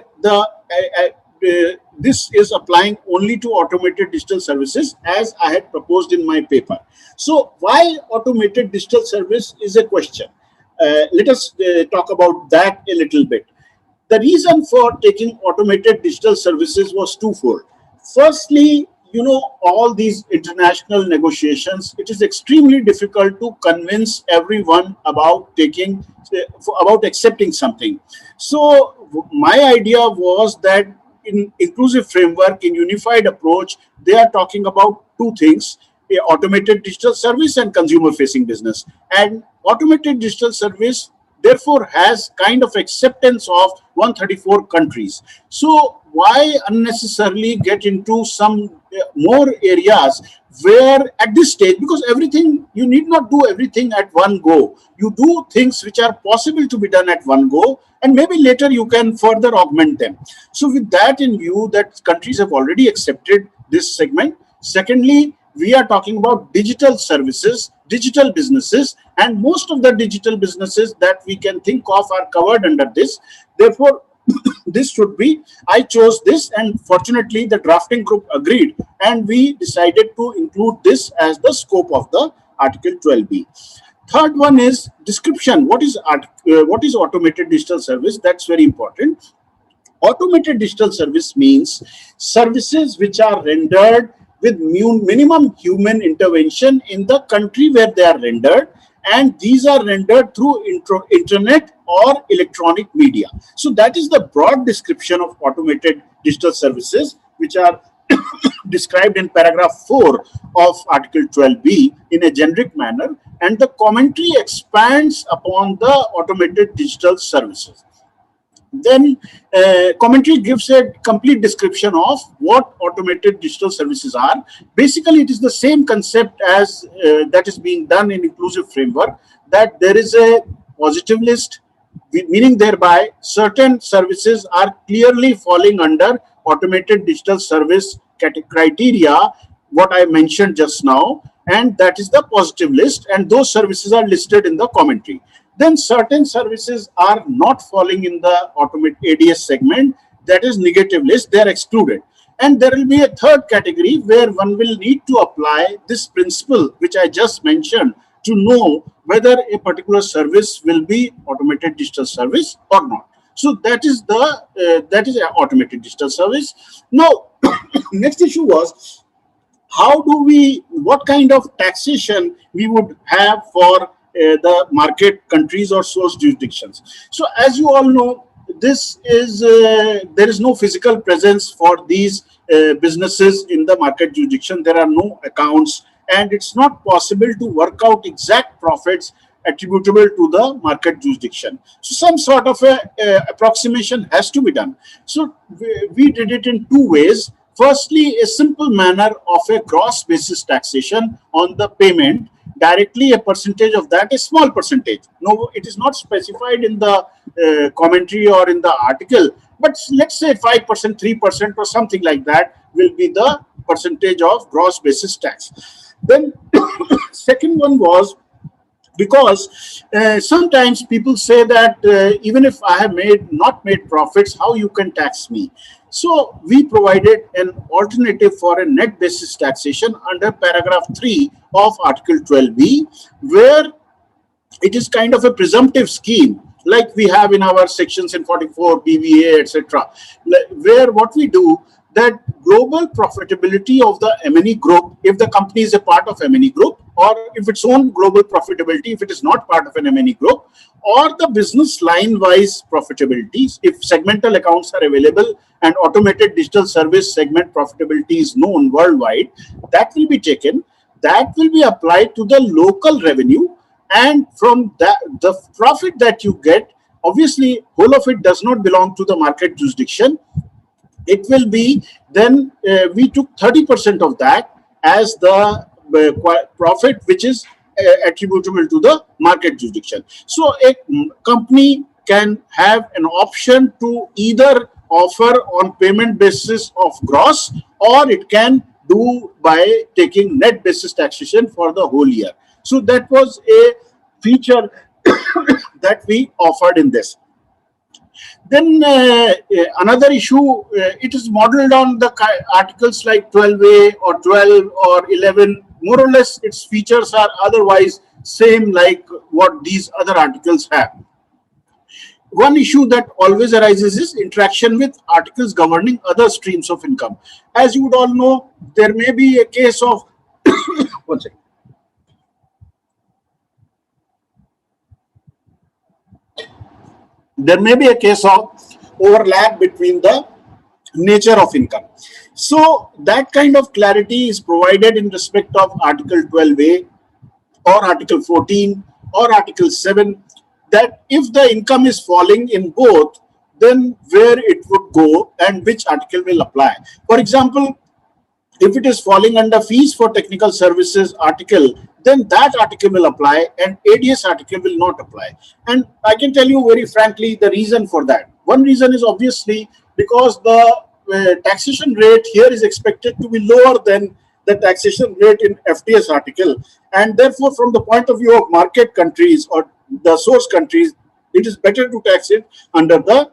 this is applying only to automated digital services, as I had proposed in my paper. So why automated digital service is a question. Let us talk about that a little bit. The reason for taking automated digital services was twofold. Firstly, all these international negotiations, it is extremely difficult to convince everyone about accepting something. So my idea was that in inclusive framework, in unified approach, they are talking about two things: automated digital service and consumer facing business. And automated digital service therefore has kind of acceptance of 134 countries. So why unnecessarily get into some more areas where at this stage, because everything, you need not do everything at one go. You do things which are possible to be done at one go, and maybe later you can further augment them. So with that in view, that countries have already accepted this segment. Secondly, we are talking about digital services, digital businesses, and most of the digital businesses that we can think of are covered under this. Therefore, this should be, I chose this, and fortunately the drafting group agreed, and we decided to include this as the scope of the Article 12B. Third one is description. What is automated digital service? That's very important. Automated digital service means services which are rendered with minimum human intervention in the country where they are rendered, and these are rendered through internet or electronic media. So that is the broad description of automated digital services, which are described in paragraph 4 of Article 12B in a generic manner, and the commentary expands upon the automated digital services. Then commentary gives a complete description of what automated digital services are. Basically, it is the same concept as that is being done in inclusive framework, that there is a positive list, meaning thereby certain services are clearly falling under automated digital service criteria, what I mentioned just now, and that is the positive list, and those services are listed in the commentary. Then certain services are not falling in the automated ADS segment, that is negative list, they are excluded. And there will be a third category where one will need to apply this principle which I just mentioned to know whether a particular service will be automated digital service or not. So that is an automated digital service. Now, next issue was what kind of taxation we would have for the market countries or source jurisdictions. So as you all know, this is there is no physical presence for these businesses in the market jurisdiction. There are no accounts, and it's not possible to work out exact profits attributable to the market jurisdiction. So some sort of approximation has to be done. So we did it in two ways. Firstly, a simple manner of a gross basis taxation on the payment, directly a percentage of that, a small percentage. No, it is not specified in the commentary or in the article, but let's say 5%, 3% or something like that will be the percentage of gross basis tax. Then second one was, because sometimes people say that even if I have not made profits, how you can tax me? So we provided an alternative for a net basis taxation under paragraph 3 of Article 12B, where it is kind of a presumptive scheme, like we have in our sections in 44, BVA, etc., where what we do, that global profitability of the M&E group, if the company is a part of M&E group, or if its own global profitability, if it is not part of an M&E group, or the business line wise profitabilities, if segmental accounts are available and automated digital service segment profitability is known worldwide, that will be taken, that will be applied to the local revenue, and from that, the profit that you get obviously whole of it does not belong to the market jurisdiction. It will be then we took 30% of that as the profit which is attributable to the market jurisdiction. So a company can have an option to either offer on payment basis of gross, or it can do by taking net basis taxation for the whole year. So that was a feature that we offered in this. Then another issue, it is modeled on the articles like 12A or 12 or 11. More or less, its features are otherwise same like what these other articles have. One issue that always arises is interaction with articles governing other streams of income. As you would all know, there may be a case of one second. There may be a case of overlap between the nature of income. So that kind of clarity is provided in respect of Article 12A or Article 14 or Article 7, that if the income is falling in both, then where it would go and which article will apply. For example, if it is falling under fees for technical services article, then that article will apply and ADS article will not apply. And I can tell you very frankly the reason for that. One reason is obviously because the taxation rate here is expected to be lower than the taxation rate in FTS article, and therefore from the point of view of market countries or the source countries, it is better to tax it under the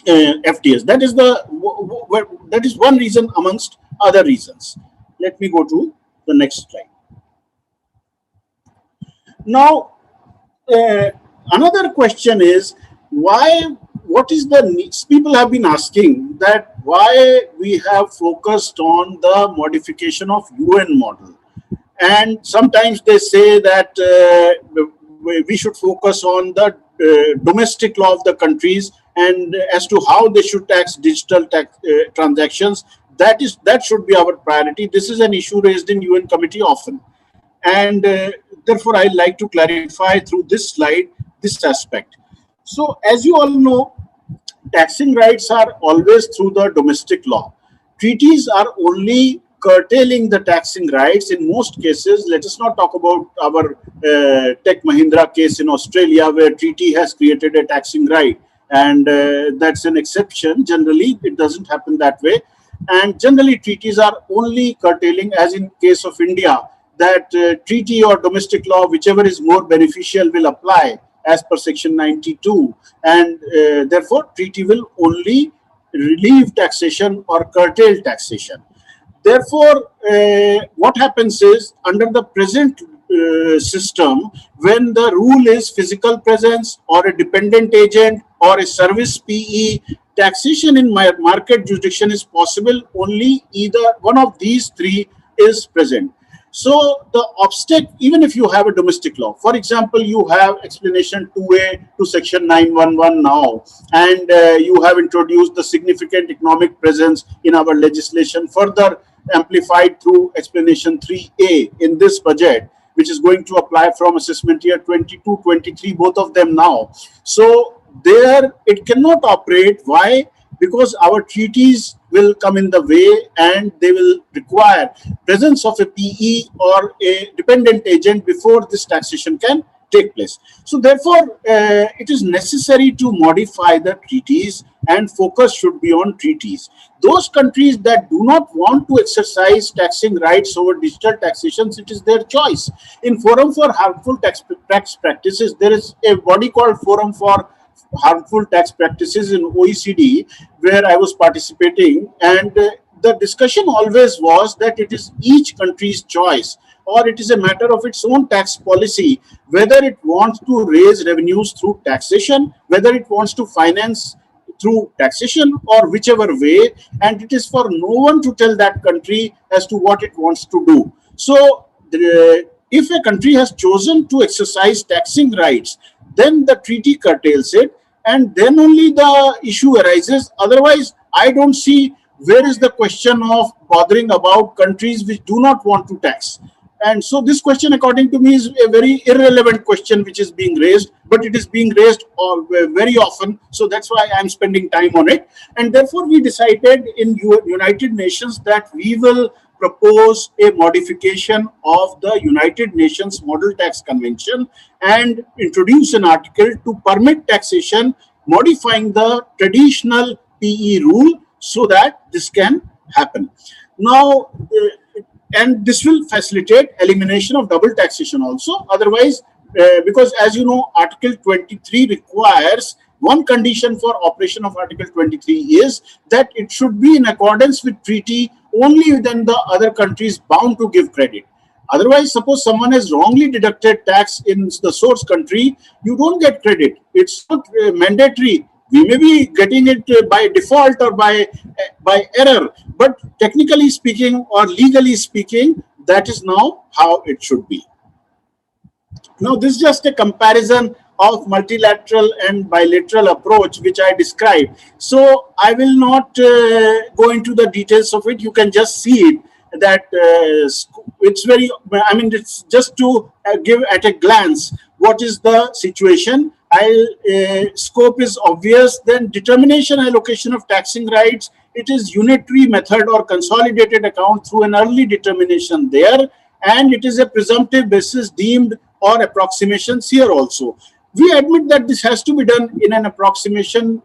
FTS. That is one reason amongst other reasons. Let me go to the next slide. Now, another question is what is the needs? People have been asking that why we have focused on the modification of UN model, and sometimes they say that we should focus on the domestic law of the countries and as to how they should tax digital transactions. That should be our priority. This is an issue raised in UN committee often, and therefore I like to clarify through this slide this aspect. So as you all know, taxing rights are always through the domestic law. Treaties are only curtailing the taxing rights in most cases. Let us not talk about our Tech Mahindra case in Australia, where treaty has created a taxing right, and that's an exception. Generally, it doesn't happen that way. And generally, treaties are only curtailing, as in case of India, that treaty or domestic law, whichever is more beneficial, will apply as per section 92. And therefore, treaty will only relieve taxation or curtail taxation. Therefore, what happens is, under the present system, when the rule is physical presence or a dependent agent or a service PE, taxation in market jurisdiction is possible only either one of these three is present. So the obstacle, even if you have a domestic law, for example, you have explanation 2A to section 911 now, and you have introduced the significant economic presence in our legislation, further amplified through explanation 3A in this budget, which is going to apply from assessment year 22-23, both of them now. So there it cannot operate. Why? Because our treaties will come in the way and they will require presence of a PE or a dependent agent before this taxation can take place. So therefore, it is necessary to modify the treaties, and focus should be on treaties. Those countries that do not want to exercise taxing rights over digital taxations, it is their choice. In Forum for Harmful Tax Practices, there is a body called Forum for Harmful Tax Practices in OECD, where I was participating, and the discussion always was that it is each country's choice, or it is a matter of its own tax policy, whether it wants to raise revenues through taxation, whether it wants to finance through taxation, or whichever way, and it is for no one to tell that country as to what it wants to do. So if a country has chosen to exercise taxing rights, then the treaty curtails it, and then only the issue arises. Otherwise, I don't see where is the question of bothering about countries which do not want to tax. And so this question, according to me, is a very irrelevant question which is being raised, but it is being raised very often. So that's why I'm spending time on it. And therefore, we decided in United Nations that we will propose a modification of the United Nations Model Tax Convention and introduce an article to permit taxation modifying the traditional PE rule so that this can happen. Now, and this will facilitate elimination of double taxation also. Otherwise, because as you know, Article 23 requires one condition for operation of Article 23 is that it should be in accordance with treaty only then the other countries bound to give credit. Otherwise, suppose someone has wrongly deducted tax in the source country, you don't get credit. It's not mandatory. We may be getting it by default or by error, but technically speaking or legally speaking, that is now how it should be. Now, this is just a comparison of multilateral and bilateral approach, which I described. So I will not go into the details of it. You can just see it that it's very, I mean, it's just to give at a glance what is the situation. Scope is obvious. Then determination allocation of taxing rights. It is unitary method or consolidated account through an early determination there. And it is a presumptive basis deemed or approximations here also. We admit that this has to be done in an approximation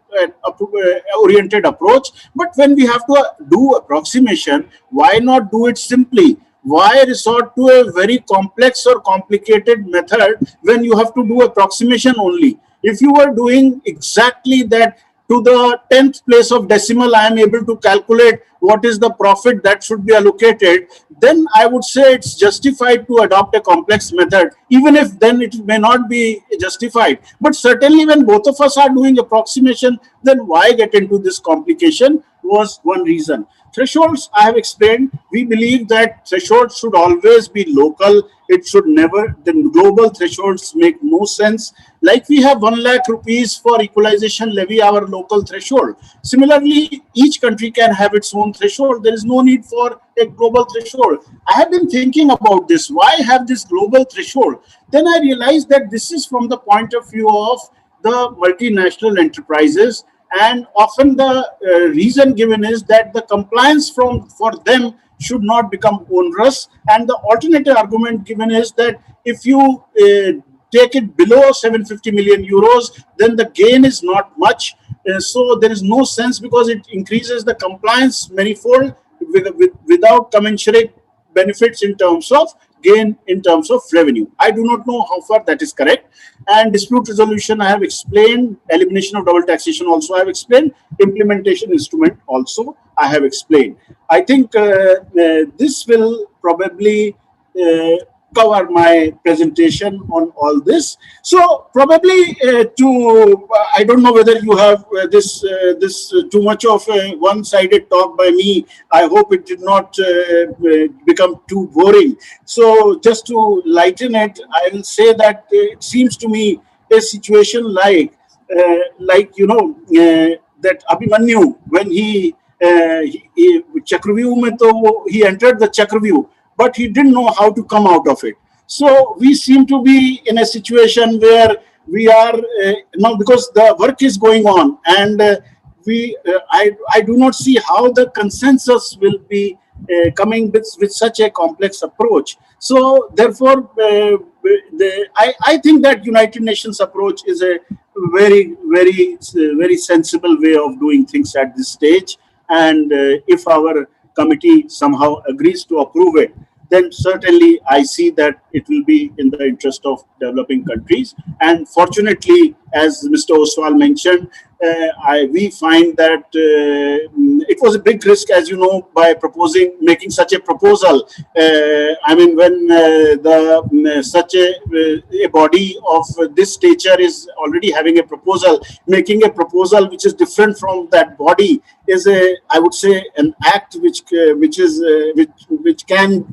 oriented approach. But when we have to do approximation, why not do it simply? Why resort to a very complex or complicated method when you have to do approximation only? If you were doing exactly that to the 10th place of decimal, I am able to calculate what is the profit that should be allocated, then I would say it's justified to adopt a complex method, even if then it may not be justified. But certainly when both of us are doing approximation, then why get into this complication was one reason. Thresholds, I have explained. We believe that thresholds should always be local. It should never, the global thresholds make no sense. Like we have 1 lakh rupees for equalization levy, our local threshold. Similarly, each country can have its own threshold. There is no need for a global threshold. I have been thinking about this. Why have this global threshold? Then I realized that this is from the point of view of the multinational enterprises. And often the reason given is that the compliance for them should not become onerous. And the alternative argument given is that if you take it below 750 million euros, then the gain is not much. So there is no sense because it increases the compliance manifold without commensurate benefits in terms of gain in terms of revenue. I do not know how far that is correct. And dispute resolution, I have explained. Elimination of double taxation also I have explained. Implementation instrument also I have explained. I think this will probably cover my presentation on all this. So probably I don't know whether you have this too much of a one-sided talk by me. I hope it did not become too boring. So just to lighten it, I will say that it seems to me a situation like you know that Abhimanyu, when he Chakravyuh mein to he entered the Chakravyuh, but he didn't know how to come out of it. So we seem to be in a situation where we are now, because the work is going on, and I do not see how the consensus will be coming with such a complex approach. So therefore, I think that United Nations approach is a very sensible way of doing things at this stage. And if our committee somehow agrees to approve it, then certainly I see that it will be in the interest of developing countries. And fortunately, as Mr. Ostwal mentioned, we find that it was a big risk, as you know, by making such a proposal. I mean, when such a body of this stature is already having a proposal, making a proposal which is different from that body is I would say, an act which can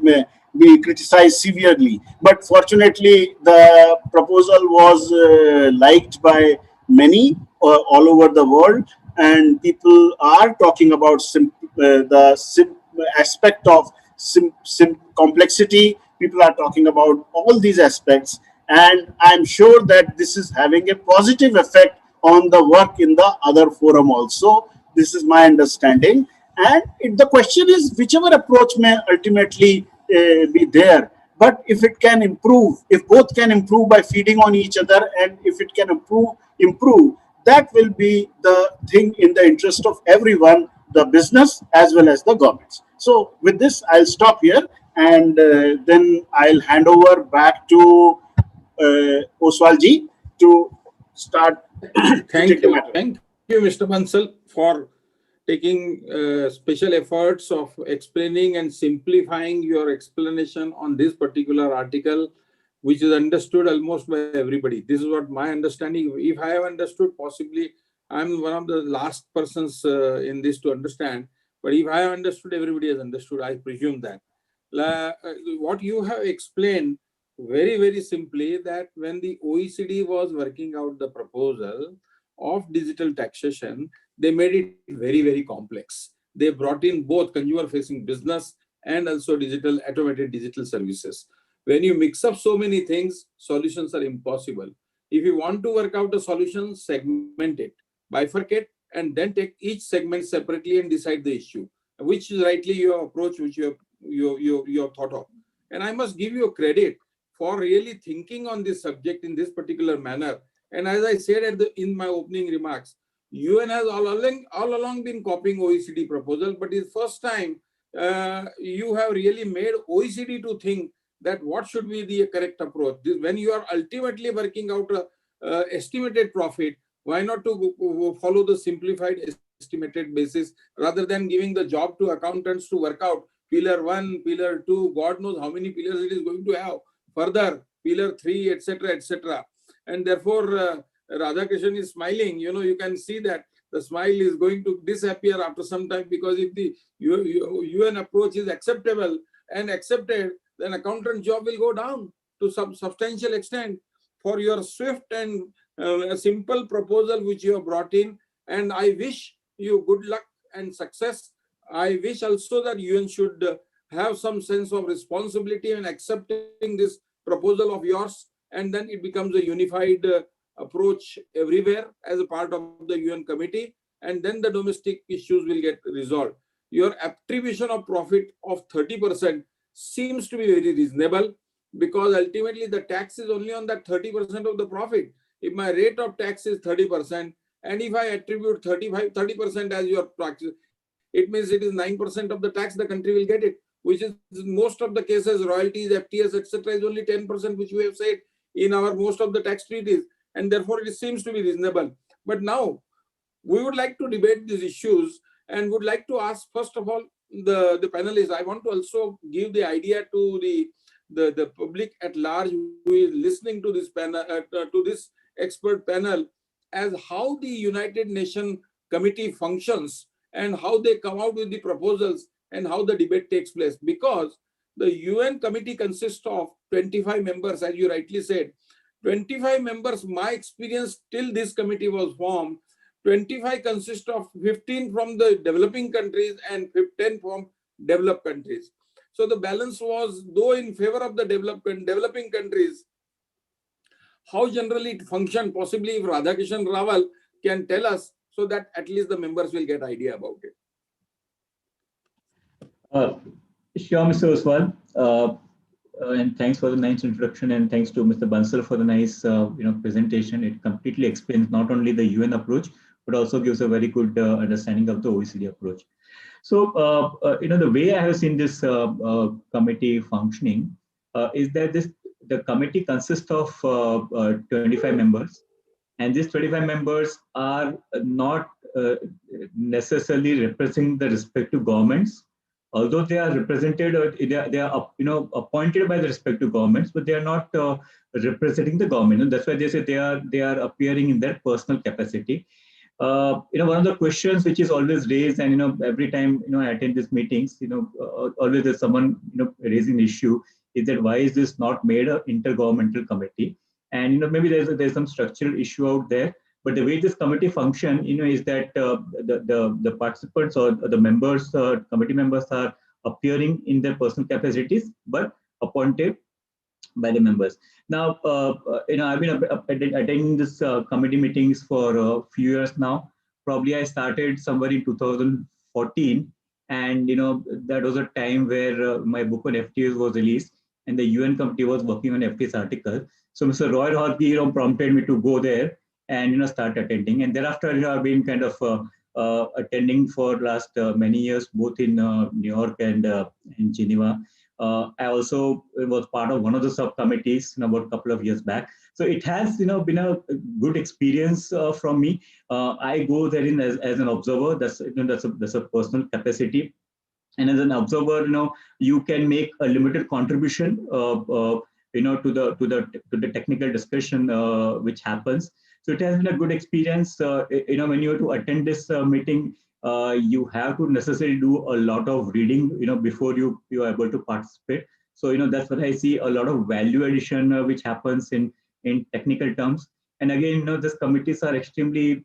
be criticized severely. But fortunately, the proposal was liked many all over the world, and people are talking about the aspect of complexity. people are talking about all these aspects, and I'm sure that this is having a positive effect on the work in the other forum also. This is my understanding. And the question is, whichever approach may ultimately be there, but if it can improve, if both can improve by feeding on each other, and if it can improve, that will be the thing in the interest of everyone, the business as well as the governments. So with this, I'll stop here, and then I'll hand over back to Ostwal ji to start to take the matter. Thank you, Mr. Bansal, for taking special efforts of explaining and simplifying your explanation on this particular article, which is understood almost by everybody. This is what my understanding. If I have understood, possibly I'm one of the last persons in this to understand. But if I have understood, everybody has understood. I presume that. What you have explained very, very simply, that when the OECD was working out the proposal of digital taxation, they made it very, very complex. They brought in both consumer-facing business and also automated digital services. When you mix up so many things, solutions are impossible. If you want to work out a solution, segment it, bifurcate, and then take each segment separately and decide the issue, which is rightly your approach, which you have thought of. And I must give you a credit for really thinking on this subject in this particular manner. And as I said in my opening remarks, UN has all along been copying OECD proposal, but it's first time you have really made OECD to think that what should be the correct approach. When you are ultimately working out a estimated profit, why not to follow the simplified estimated basis rather than giving the job to accountants to work out pillar 1, pillar 2, God knows how many pillars it is going to have, further pillar 3, etc., etc. And therefore, Radhakishan is smiling. You can see that the smile is going to disappear after some time, because if the UN approach is acceptable and accepted, then accountant job will go down to some substantial extent. For your swift and a simple proposal which you have brought in, and I wish you good luck and success. I wish also that UN should have some sense of responsibility in accepting this proposal of yours, and then it becomes a unified approach everywhere as a part of the UN committee, and then the domestic issues will get resolved. Your attribution of profit of 30% seems to be very reasonable, because ultimately the tax is only on that 30% of the profit. If my rate of tax is 30%, and if I attribute 30% as your practice, it means it is 9% of the tax the country will get it, which is most of the cases, royalties, FTS, etc. is only 10%, which we have said in our most of the tax treaties, and therefore it seems to be reasonable. But now we would like to debate these issues and would like to ask, first of all, the panelists. I want to also give the idea to the public at large who is listening to this panel, to this expert panel, as how the United Nations Committee functions and how they come out with the proposals and how the debate takes place. Because the UN committee consists of 25 members, as you rightly said. 25 members, my experience till this committee was formed, 25 consist of 15 from the developing countries and 10 from developed countries. So the balance was, though, in favor of the developing countries. How generally it functioned, possibly if Radhakishan Rawal can tell us, so that at least the members will get idea about it. Sure, Mr. Ostwal. And thanks for the nice introduction, and thanks to Mr. Bansal for the nice presentation. It completely explains not only the UN approach, but also gives a very good understanding of the OECD approach. So, the way I have seen this committee functioning is that the committee consists of 25 members, and these 25 members are not necessarily representing the respective governments, although they are represented, or they are appointed by the respective governments, but they are not representing the government. And that's why they say they are appearing in their personal capacity. One of the questions which is always raised, and every time I attend these meetings, always there's someone raising the issue, is that why is this not made an intergovernmental committee? And maybe there's some structural issue out there. But the way this committee function, is that the participants or the members, committee members, are appearing in their personal capacities, but appointed by the members. Now, I've been attending this committee meetings for a few years now. Probably I started somewhere in 2014, and that was a time where my book on FTAs was released, and the UN committee was working on FTAs article. So Mr. Roy Rothke, prompted me to go there and start attending, and thereafter I've been kind of attending for last many years, both in New York and in Geneva. I also was part of one of the subcommittees about a couple of years back. So it has been a good experience from me. I go therein as an observer. That's a personal capacity. And as an observer, you can make a limited contribution, to the technical discussion which happens. So it has been a good experience. When you have to attend this meeting, you have to necessarily do a lot of reading, before you are able to participate. So that's what I see, a lot of value addition which happens in technical terms. And again, these committees are extremely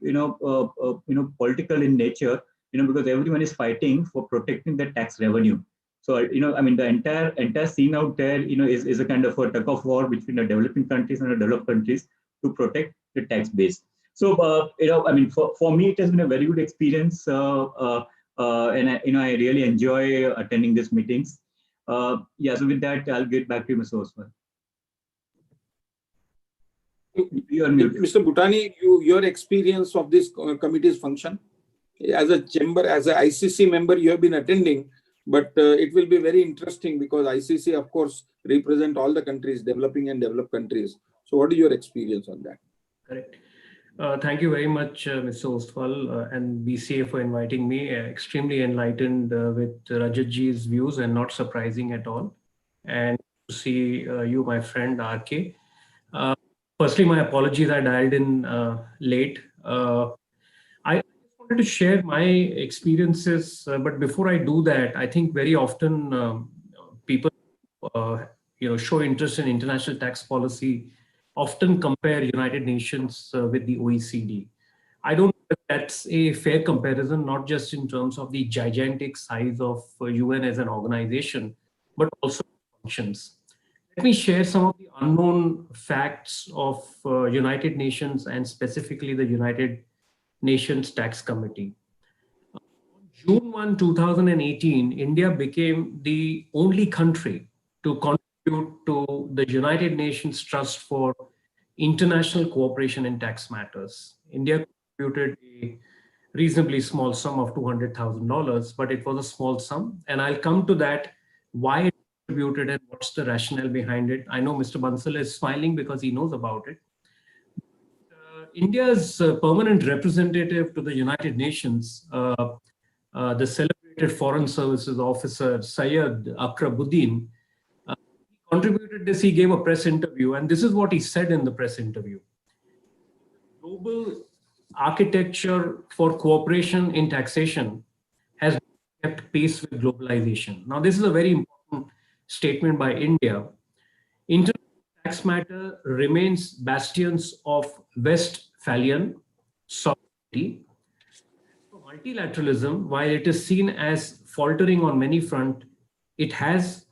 political in nature, because everyone is fighting for protecting the tax revenue. So the entire scene out there is a kind of a tug of war between the developing countries and the developed countries to protect the tax base. So for me it has been a very good experience, and I really enjoy attending these meetings. So with that, I'll get back to you, Mr. Ostwal. You are muted. Mr. Butani, your experience of this committee's function as a chamber, as an ICC member, you have been attending, but it will be very interesting because ICC, of course, represent all the countries, developing and developed countries. So what is your experience on that? Correct. Thank you very much, Mr. Ostwal and BCA for inviting me. Extremely enlightened with Rajatji's views and not surprising at all. And to see you, my friend RK. Firstly, my apologies, I dialed in late. I wanted to share my experiences, but before I do that, I think very often people show interest in international tax policy often compare United Nations with the OECD. I don't know if that's a fair comparison, not just in terms of the gigantic size of UN as an organization, but also functions. Let me share some of the unknown facts of United Nations and specifically the United Nations Tax Committee. On June 1, 2018, India became the only country to contribute to the United Nations Trust for International Cooperation in Tax Matters. India contributed a reasonably small sum of $200,000, but it was a small sum. And I'll come to that, why it contributed and what's the rationale behind it. I know Mr. Bansal is smiling because he knows about it. India's permanent representative to the United Nations, the celebrated Foreign Services Officer, Syed Akrabuddin, contributed this. He gave a press interview, and this is what he said in the press interview. Global architecture for cooperation in taxation has kept pace with globalization. Now, this is a very important statement by India. International tax matter remains bastions of Westphalian sovereignty. For multilateralism, while it is seen as faltering on many fronts, it has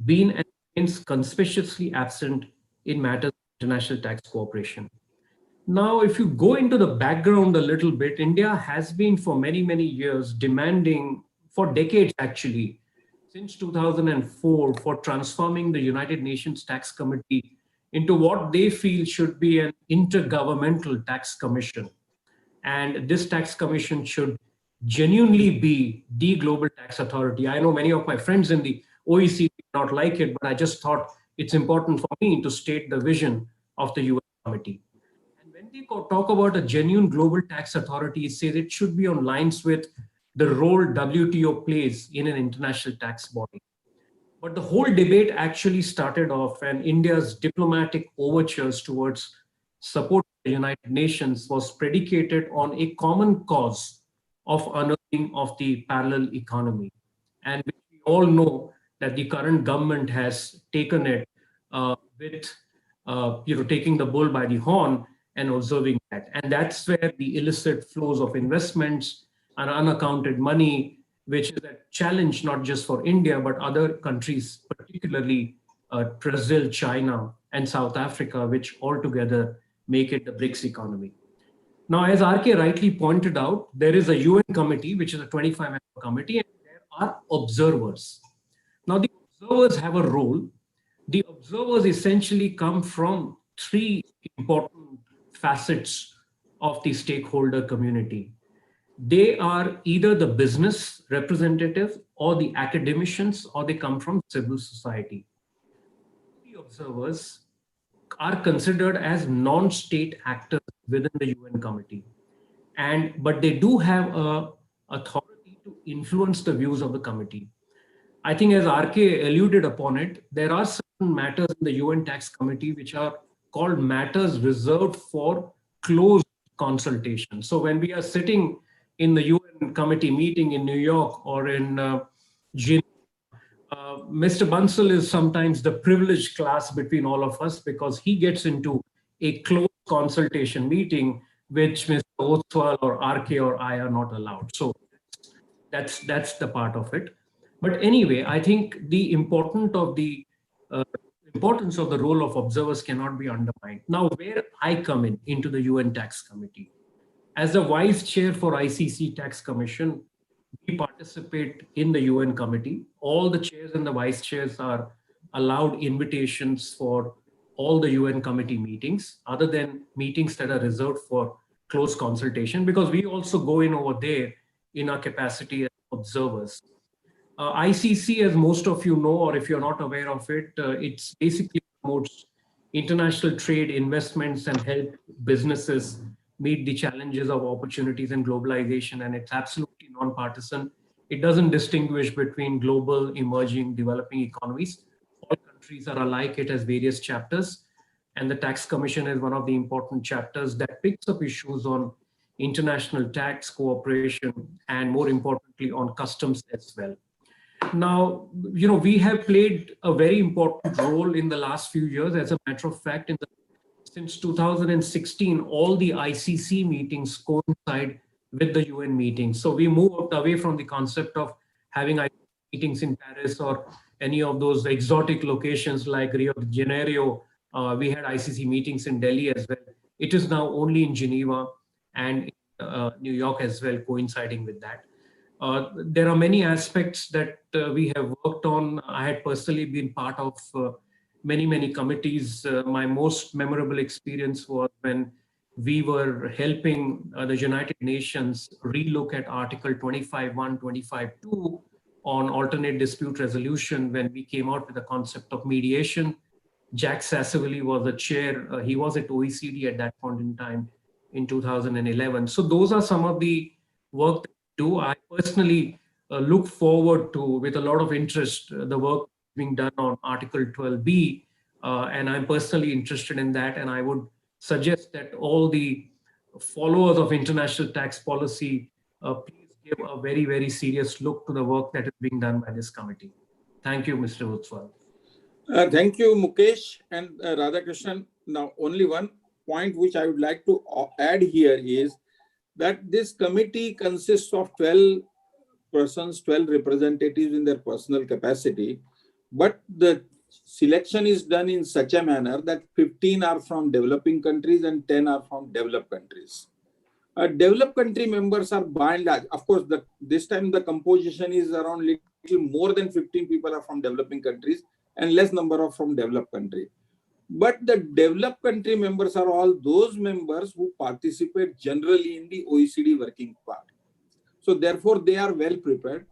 been and remains conspicuously absent in matters of international tax cooperation. Now, if you go into the background a little bit, India has been for many, many years demanding, for decades actually, since 2004, for transforming the United Nations Tax Committee into what they feel should be an intergovernmental tax commission. And this tax commission should genuinely be the global tax authority. I know many of my friends in the OECD do not like it, but I just thought it's important for me to state the vision of the UN committee. And when they talk about a genuine global tax authority, it says it should be on lines with the role WTO plays in an international tax body. But the whole debate actually started off, and India's diplomatic overtures towards support of the United Nations was predicated on a common cause of unearthing of the parallel economy. And we all know that the current government has taken it with taking the bull by the horn and observing that. And that's where the illicit flows of investments and unaccounted money, which is a challenge not just for India, but other countries, particularly Brazil, China, and South Africa, which altogether make it the BRICS economy. Now, as RK rightly pointed out, there is a UN committee, which is a 25-member committee, and there are observers. Now, the observers have a role. The observers essentially come from three important facets of the stakeholder community. They are either the business representatives or the academicians, or they come from civil society. The observers are considered as non-state actors within the UN committee, but they do have a authority to influence the views of the committee. I think, as RK alluded upon it, there are certain matters in the UN Tax Committee which are called matters reserved for closed consultation. So when we are sitting in the UN committee meeting in New York or in Geneva, Mr. Bansal is sometimes the privileged class between all of us, because he gets into a closed consultation meeting which Mr. Ostwal or RK or I are not allowed. So that's the part of it. But anyway, I think the importance of the role of observers cannot be undermined. Now, where I come into the UN Tax Committee, as the vice chair for ICC Tax Commission, we participate in the UN committee. All the chairs and the vice chairs are allowed invitations for all the UN committee meetings, other than meetings that are reserved for close consultation, because we also go in over there in our capacity as observers. ICC, as most of you know, or if you're not aware of it, it's basically promotes international trade, investments, and help businesses meet the challenges of opportunities and globalization. And it's absolutely non-partisan. It doesn't distinguish between global, emerging, developing economies. All countries are alike. It has various chapters. And the Tax Commission is one of the important chapters that picks up issues on international tax cooperation and, more importantly, on customs as well. Now, we have played a very important role in the last few years. As a matter of fact, since 2016, all the ICC meetings coincide with the UN meetings. So we moved away from the concept of having ICC meetings in Paris or any of those exotic locations like Rio de Janeiro. We had ICC meetings in Delhi as well. It is now only in Geneva and New York as well, coinciding with that. There are many aspects that we have worked on. I had personally been part of many committees. My most memorable experience was when we were helping the United Nations relook at Article 25.1, 25.2 on alternate dispute resolution, when we came out with the concept of mediation. Jack Sassavili was the chair. He was at OECD at that point in time in 2011. So those are some of the work that we do. I personally look forward to, with a lot of interest, the work being done on Article 12B, and I'm personally interested in that. And I would suggest that all the followers of international tax policy please give a very serious look to the work that is being done by this committee. Thank you, Mr. Ostwal. Thank you, Mukesh and Radhakishan. Now, only one point which I would like to add here is that this committee consists of 12 persons, 12 representatives in their personal capacity, but the selection is done in such a manner that 15 are from developing countries and 10 are from developed countries. Developed country members are by and large, of course, this time the composition is around little more than 15 people are from developing countries and less number are from developed country. But the developed country members are all those members who participate generally in the OECD working part. So therefore, they are well prepared,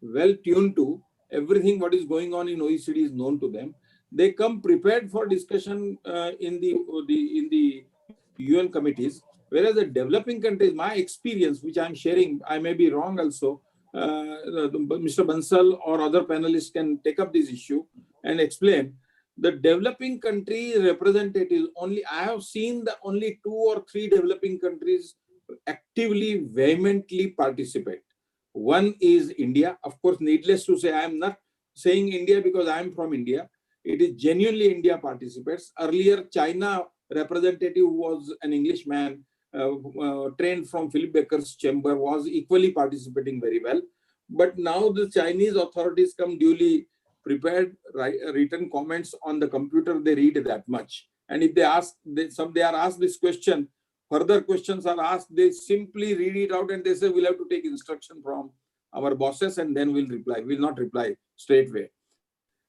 well tuned to everything what is going on in OECD is known to them. They come prepared for discussion in the UN committees. Whereas the developing countries, my experience, which I'm sharing, I may be wrong also, Mr. Bansal or other panelists can take up this issue and explain. The developing country representatives, I have seen only 2 or 3 developing countries actively, vehemently participate. One is India. Of course, needless to say, I am not saying India because I am from India. It is genuinely India participates. Earlier, China representative was an Englishman, trained from Philip Becker's chamber, was equally participating very well. But now the Chinese authorities come duly prepared written comments on the computer, they read that much. And if they ask, they are asked this question, further questions are asked, they simply read it out and they say, we'll have to take instruction from our bosses and then we'll reply. We'll not reply straight away.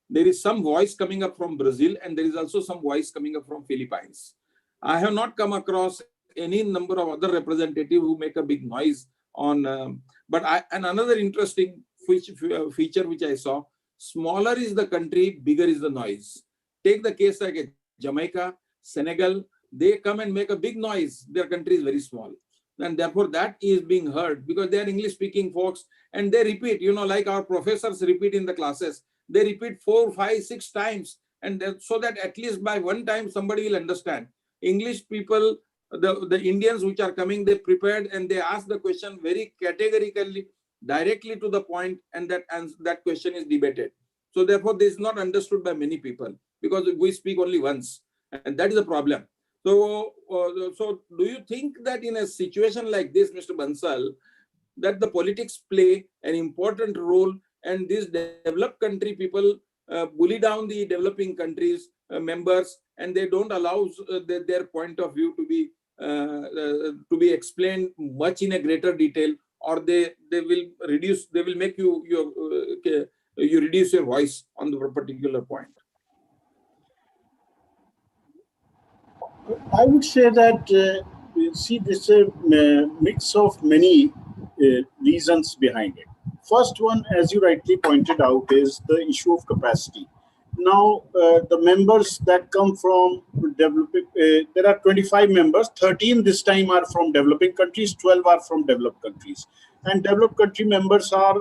There is some voice coming up from Brazil and there is also some voice coming up from Philippines. I have not come across any number of other representatives who make a big noise on, and another interesting feature which I saw, smaller is the country, bigger is the noise. Take the case like Jamaica, Senegal, they come and make a big noise. Their country is very small. And therefore that is being heard because they are English speaking folks and they repeat, like our professors repeat in the classes, they repeat 4, 5, 6 times. And so that at least by one time somebody will understand. English people, the Indians which are coming, they prepared and they ask the question very categorically, directly to the point, and that question is debated. So therefore this is not understood by many people because we speak only once, and that is the problem. So do you think that in a situation like this, Mr. Bansal, that the politics play an important role and these developed country people bully down the developing countries members and they don't allow their point of view to be explained much in a greater detail, or they will make you reduce your voice on the particular point? I would say that, see, this is a mix of many reasons behind it. First one, as you rightly pointed out, is the issue of capacity. Now, the members that come from developing, there are 25 members, 13 this time are from developing countries, 12 are from developed countries. And developed country members are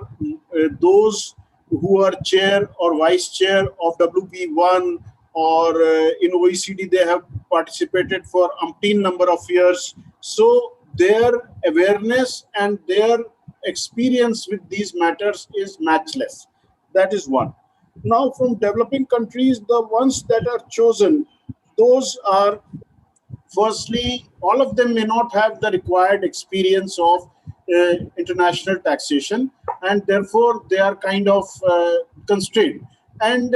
those who are chair or vice chair of WP1, or in OECD, they have participated for umpteen number of years. So their awareness and their experience with these matters is matchless. That is one. Now, from developing countries, the ones that are chosen, those are, firstly, all of them may not have the required experience of international taxation, and therefore they are kind of constrained. And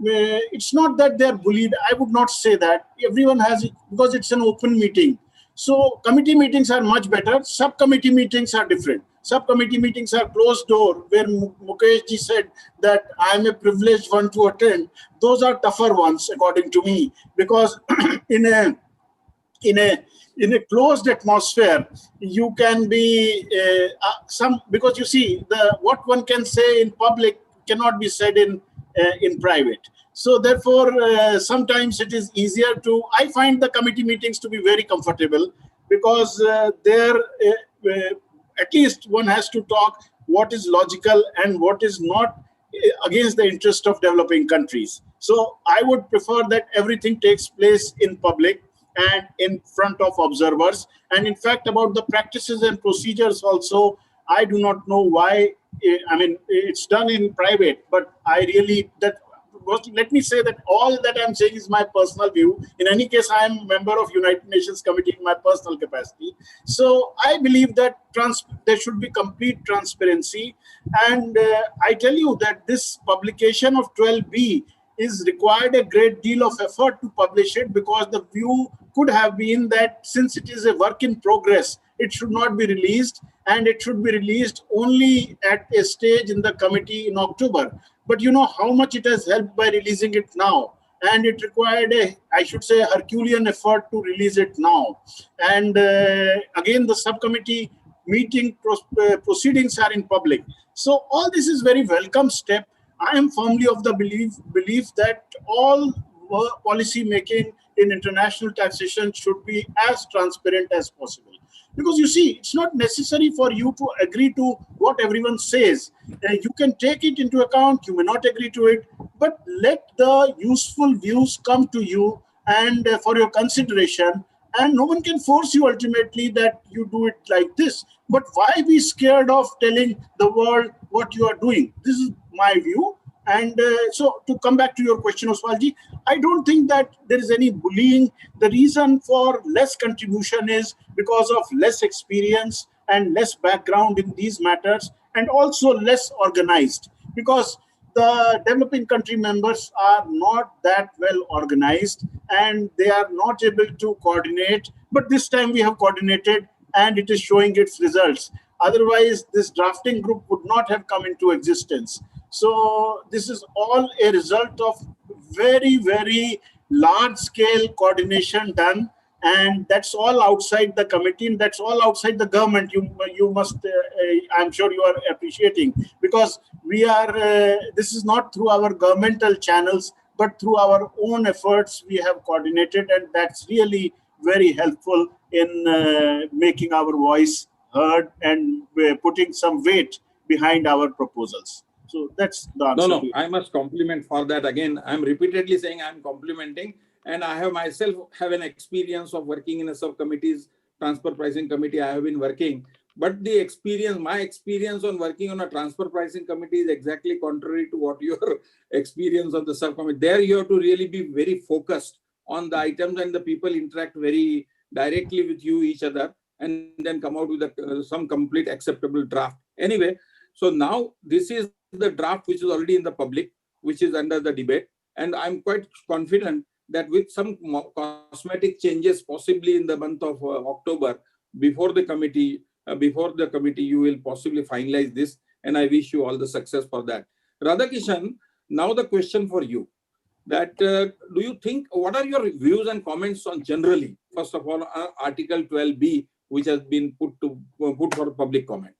it's not that they're bullied. I would not say that. Everyone has it because it's an open meeting. So committee meetings are much better. Subcommittee meetings are different. Subcommittee meetings are closed door, where Mukesh ji said that I'm a privileged one to attend. Those are tougher ones, according to me, because in a closed atmosphere, you can be because you see, what one can say in public cannot be said in private. So therefore, sometimes it is easier to, I find the committee meetings to be very comfortable because there, at least one has to talk what is logical and what is not against the interest of developing countries. So I would prefer that everything takes place in public and in front of observers. And in fact, about the practices and procedures also, I do not know why. I mean, it's done in private, but I really, let me say that all that I'm saying is my personal view. In any case, I am a member of United Nations Committee in my personal capacity. So I believe that there should be complete transparency. And I tell you that this publication of 12B is required a great deal of effort to publish it, because the view could have been that since it is a work in progress, it should not be released, and it should be released only at a stage in the committee in October. But you know how much it has helped by releasing it now. And it required I should say, Herculean effort to release it now. And again, the subcommittee meeting proceedings are in public. So all this is very welcome step. I am firmly of the belief that all policy making in international taxation should be as transparent as possible. Because you see, it's not necessary for you to agree to what everyone says. You can take it into account, you may not agree to it, but let the useful views come to you and for your consideration. And no one can force you ultimately that you do it like this. But why be scared of telling the world what you are doing? This is my view. And so to come back to your question, Ostwalji, I don't think that there is any bullying. The reason for less contribution is because of less experience and less background in these matters, and also less organized. Because the developing country members are not that well organized and they are not able to coordinate. But this time we have coordinated and it is showing its results. Otherwise, this drafting group would not have come into existence. So this is all a result of very, very large scale coordination done. And that's all outside the committee, and that's all outside the government. You must, I'm sure you are appreciating, because we are, this is not through our governmental channels, but through our own efforts we have coordinated, and that's really very helpful in making our voice heard and putting some weight behind our proposals. So that's the answer. No, I must compliment for that. Again, I'm repeatedly saying I'm complimenting, and I have myself have an experience of working in a subcommittees, transfer pricing committee. I have been working, but the experience, my experience on working on a transfer pricing committee is exactly contrary to what your experience of the subcommittee. There you have to really be very focused on the items, and the people interact very directly with you, each other, and then come out with some complete acceptable draft. Anyway, so now this is the draft which is already in the public, which is under the debate. And I'm quite confident that with some cosmetic changes, possibly in the month of October, before the committee, you will possibly finalize this. And I wish you all the success for that. Radhakishan, now the question for you. That do you think, what are your views and comments on generally, first of all, Article 12B, which has been put for public comment?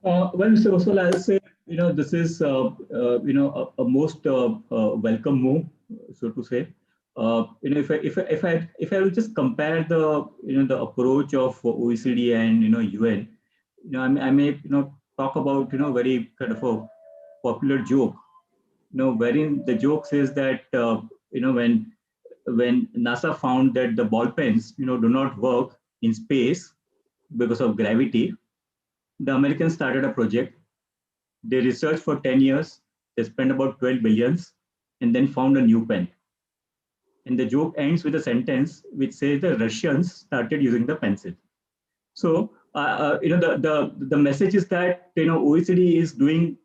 Well, Mr. Ostwal, I'll say, this is, a most welcome move, so to say. If I will just compare the, the approach of OECD and, UN, I may, talk about, very kind of a popular joke, wherein the joke says that, when NASA found that the ball pens, do not work in space because of gravity, the Americans started a project. They researched for 10 years. They spent about 12 billions and then found a new pen. And the joke ends with a sentence which says the Russians started using the pencil. So, the message is that, OECD is doing,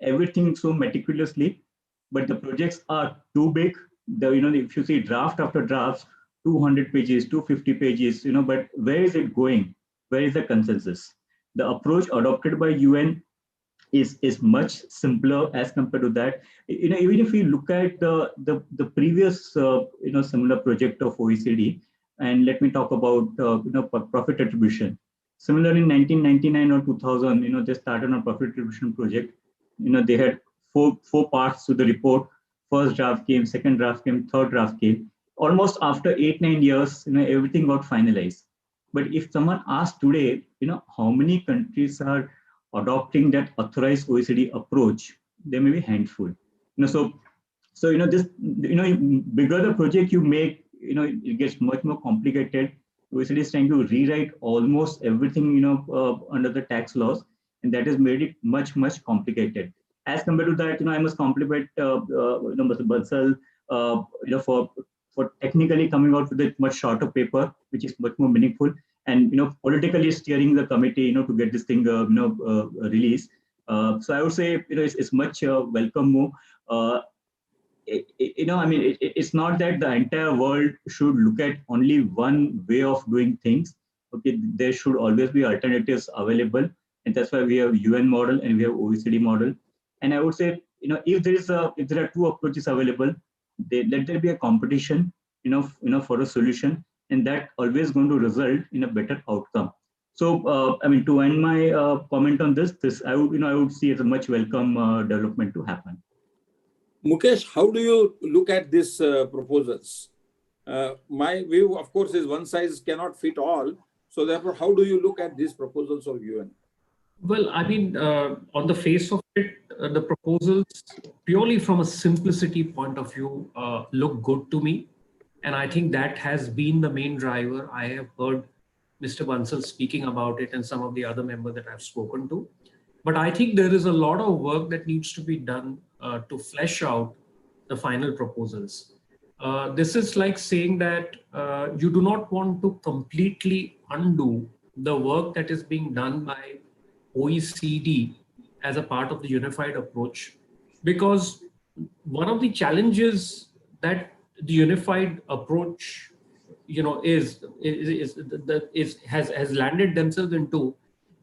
everything so meticulously, but the projects are too big. If you see draft after draft, 200 pages, 250 pages, but where is it going? Where is the consensus? The approach adopted by UN is much simpler as compared to that. Even if we look at the previous similar project of OECD, and let me talk about profit attribution. Similarly, in 1999 or 2000, they started a profit attribution project. They had four parts to the report. First draft came, second draft came, third draft came. Almost after 8-9 years, everything got finalized. But if someone asks today, how many countries are adopting that authorized OECD approach, there may be a handful. So this, bigger the project you make, it gets much more complicated. OECD is trying to rewrite almost everything, under the tax laws, and that has made it much complicated. As compared to that, I must compliment Mr. Bansal, for technically coming out with a much shorter paper, which is much more meaningful, and politically steering the committee, to get this thing released. So I would say it's much welcome move. It's not that the entire world should look at only one way of doing things. Okay, there should always be alternatives available, and that's why we have UN model and we have OECD model. And I would say, if there are two approaches available, let there be a competition, for a solution, and that always going to result in a better outcome. So, to end my comment on this, I would see it as a much welcome development to happen. Mukesh, how do you look at these proposals? My view, of course, is one size cannot fit all. So therefore, how do you look at these proposals of UN? Well, on the face of it, the proposals, purely from a simplicity point of view, look good to me. And I think that has been the main driver. I have heard Mr. Bansal speaking about it and some of the other members that I've spoken to. But I think there is a lot of work that needs to be done to flesh out the final proposals. This is like saying that you do not want to completely undo the work that is being done by OECD as a part of the unified approach, because one of the challenges that the unified approach, has landed themselves into,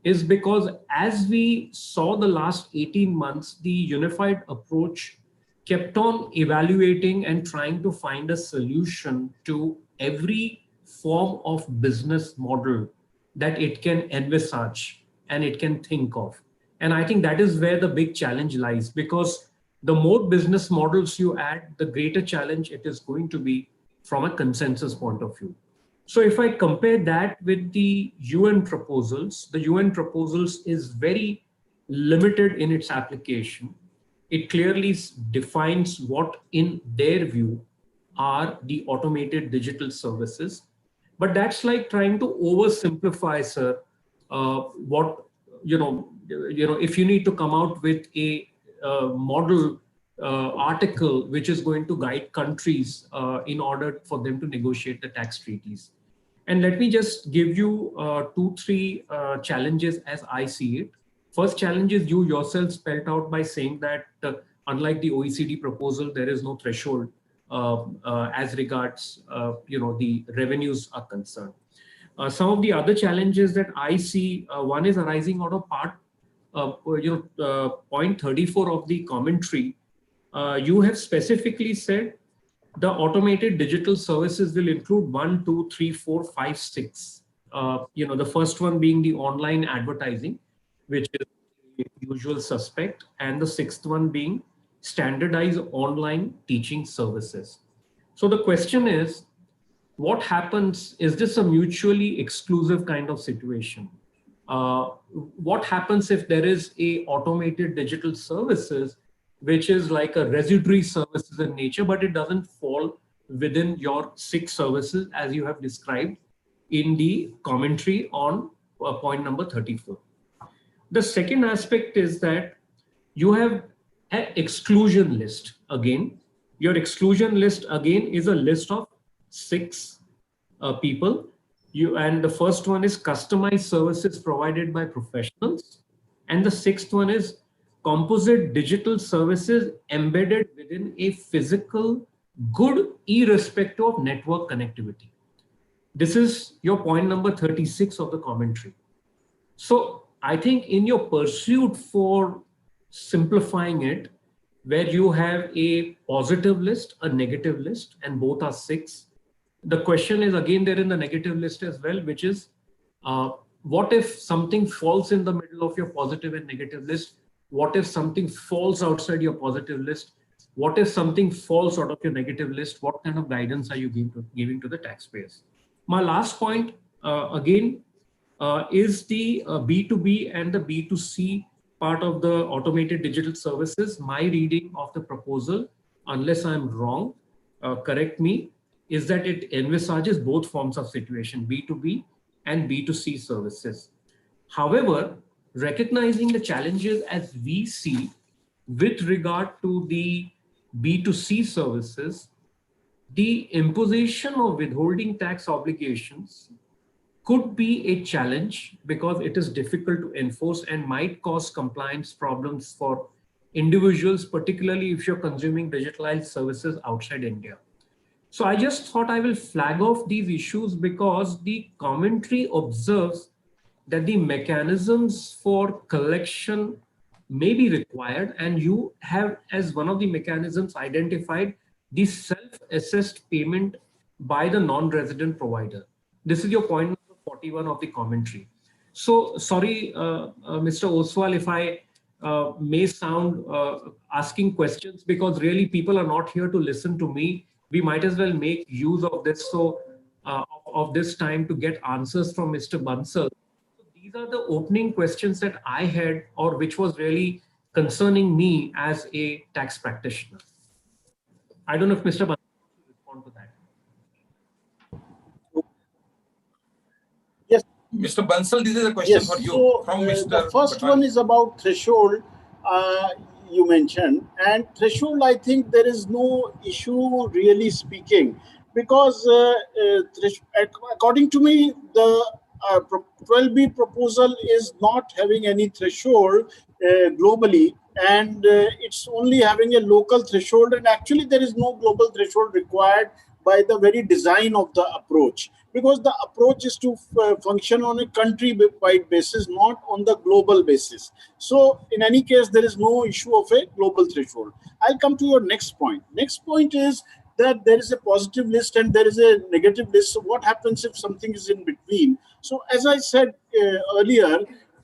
is because as we saw the last 18 months, the unified approach kept on evaluating and trying to find a solution to every form of business model that it can envisage and it can think of. And I think that is where the big challenge lies, because the more business models you add, the greater challenge it is going to be from a consensus point of view. So if I compare that with the UN proposals, the UN proposals is very limited in its application. It clearly defines what, in their view, are the automated digital services. But that's like trying to oversimplify, sir, what, if you need to come out with a model article which is going to guide countries in order for them to negotiate the tax treaties. And let me just give you 2-3 challenges as I see it. First challenge is you yourself spelled out by saying that unlike the OECD proposal, there is no threshold as regards the revenues are concerned. Some of the other challenges that I see, one is arising out of part point 34 of the commentary. You have specifically said the automated digital services will include 1, 2, 3, 4, 5, 6. The first one being the online advertising, which is the usual suspect, and the sixth one being standardized online teaching services. So the question is, what happens? Is this a mutually exclusive kind of situation? What happens if there is a automated digital services which is like a residuary services in nature, but it doesn't fall within your 6 services as you have described in the commentary on point number 34. The second aspect is that you have an exclusion list. Again, your exclusion list again is a list of 6 people. And the first one is customized services provided by professionals. And the sixth one is composite digital services embedded within a physical good irrespective of network connectivity. This is your point number 36 of the commentary. So I think in your pursuit for simplifying it, where you have a positive list, a negative list, and both are 6, the question is again there in the negative list as well, which is what if something falls in the middle of your positive and negative list? What if something falls outside your positive list? What if something falls out of your negative list? What kind of guidance are you giving to the taxpayers? My last point, again, is the B2B and the B2C part of the automated digital services. My reading of the proposal, unless I'm wrong, correct me, is that it envisages both forms of situation, B2B and B2C services. However, recognizing the challenges as we see with regard to the B2C services, the imposition of withholding tax obligations could be a challenge because it is difficult to enforce and might cause compliance problems for individuals, particularly if you're consuming digitalized services outside India. So I just thought I will flag off these issues because the commentary observes that the mechanisms for collection may be required, and you have as one of the mechanisms identified the self-assessed payment by the non-resident provider. This is your point number 41 of the commentary. So sorry, Mr. Ostwal, if I may sound asking questions, because really people are not here to listen to me. We might as well make use of this, of this time to get answers from Mr. Bansal. These are the opening questions that I had, or which was really concerning me as a tax practitioner. I don't know if Mr. Bansal will respond to that. Yes. Mr. Bansal, this is a question for you. So, from Mr. the first Butani. one is about threshold you mentioned. And threshold, I think there is no issue really speaking, because according to me, the 12B proposal is not having any threshold globally, and it's only having a local threshold, and actually there is no global threshold required by the very design of the approach, because the approach is to function on a country-wide basis, not on the global basis. So in any case, there is no issue of a global threshold. I'll come to your next point. Next point is that there is a positive list and there is a negative list. So what happens if something is in between? So as I said earlier,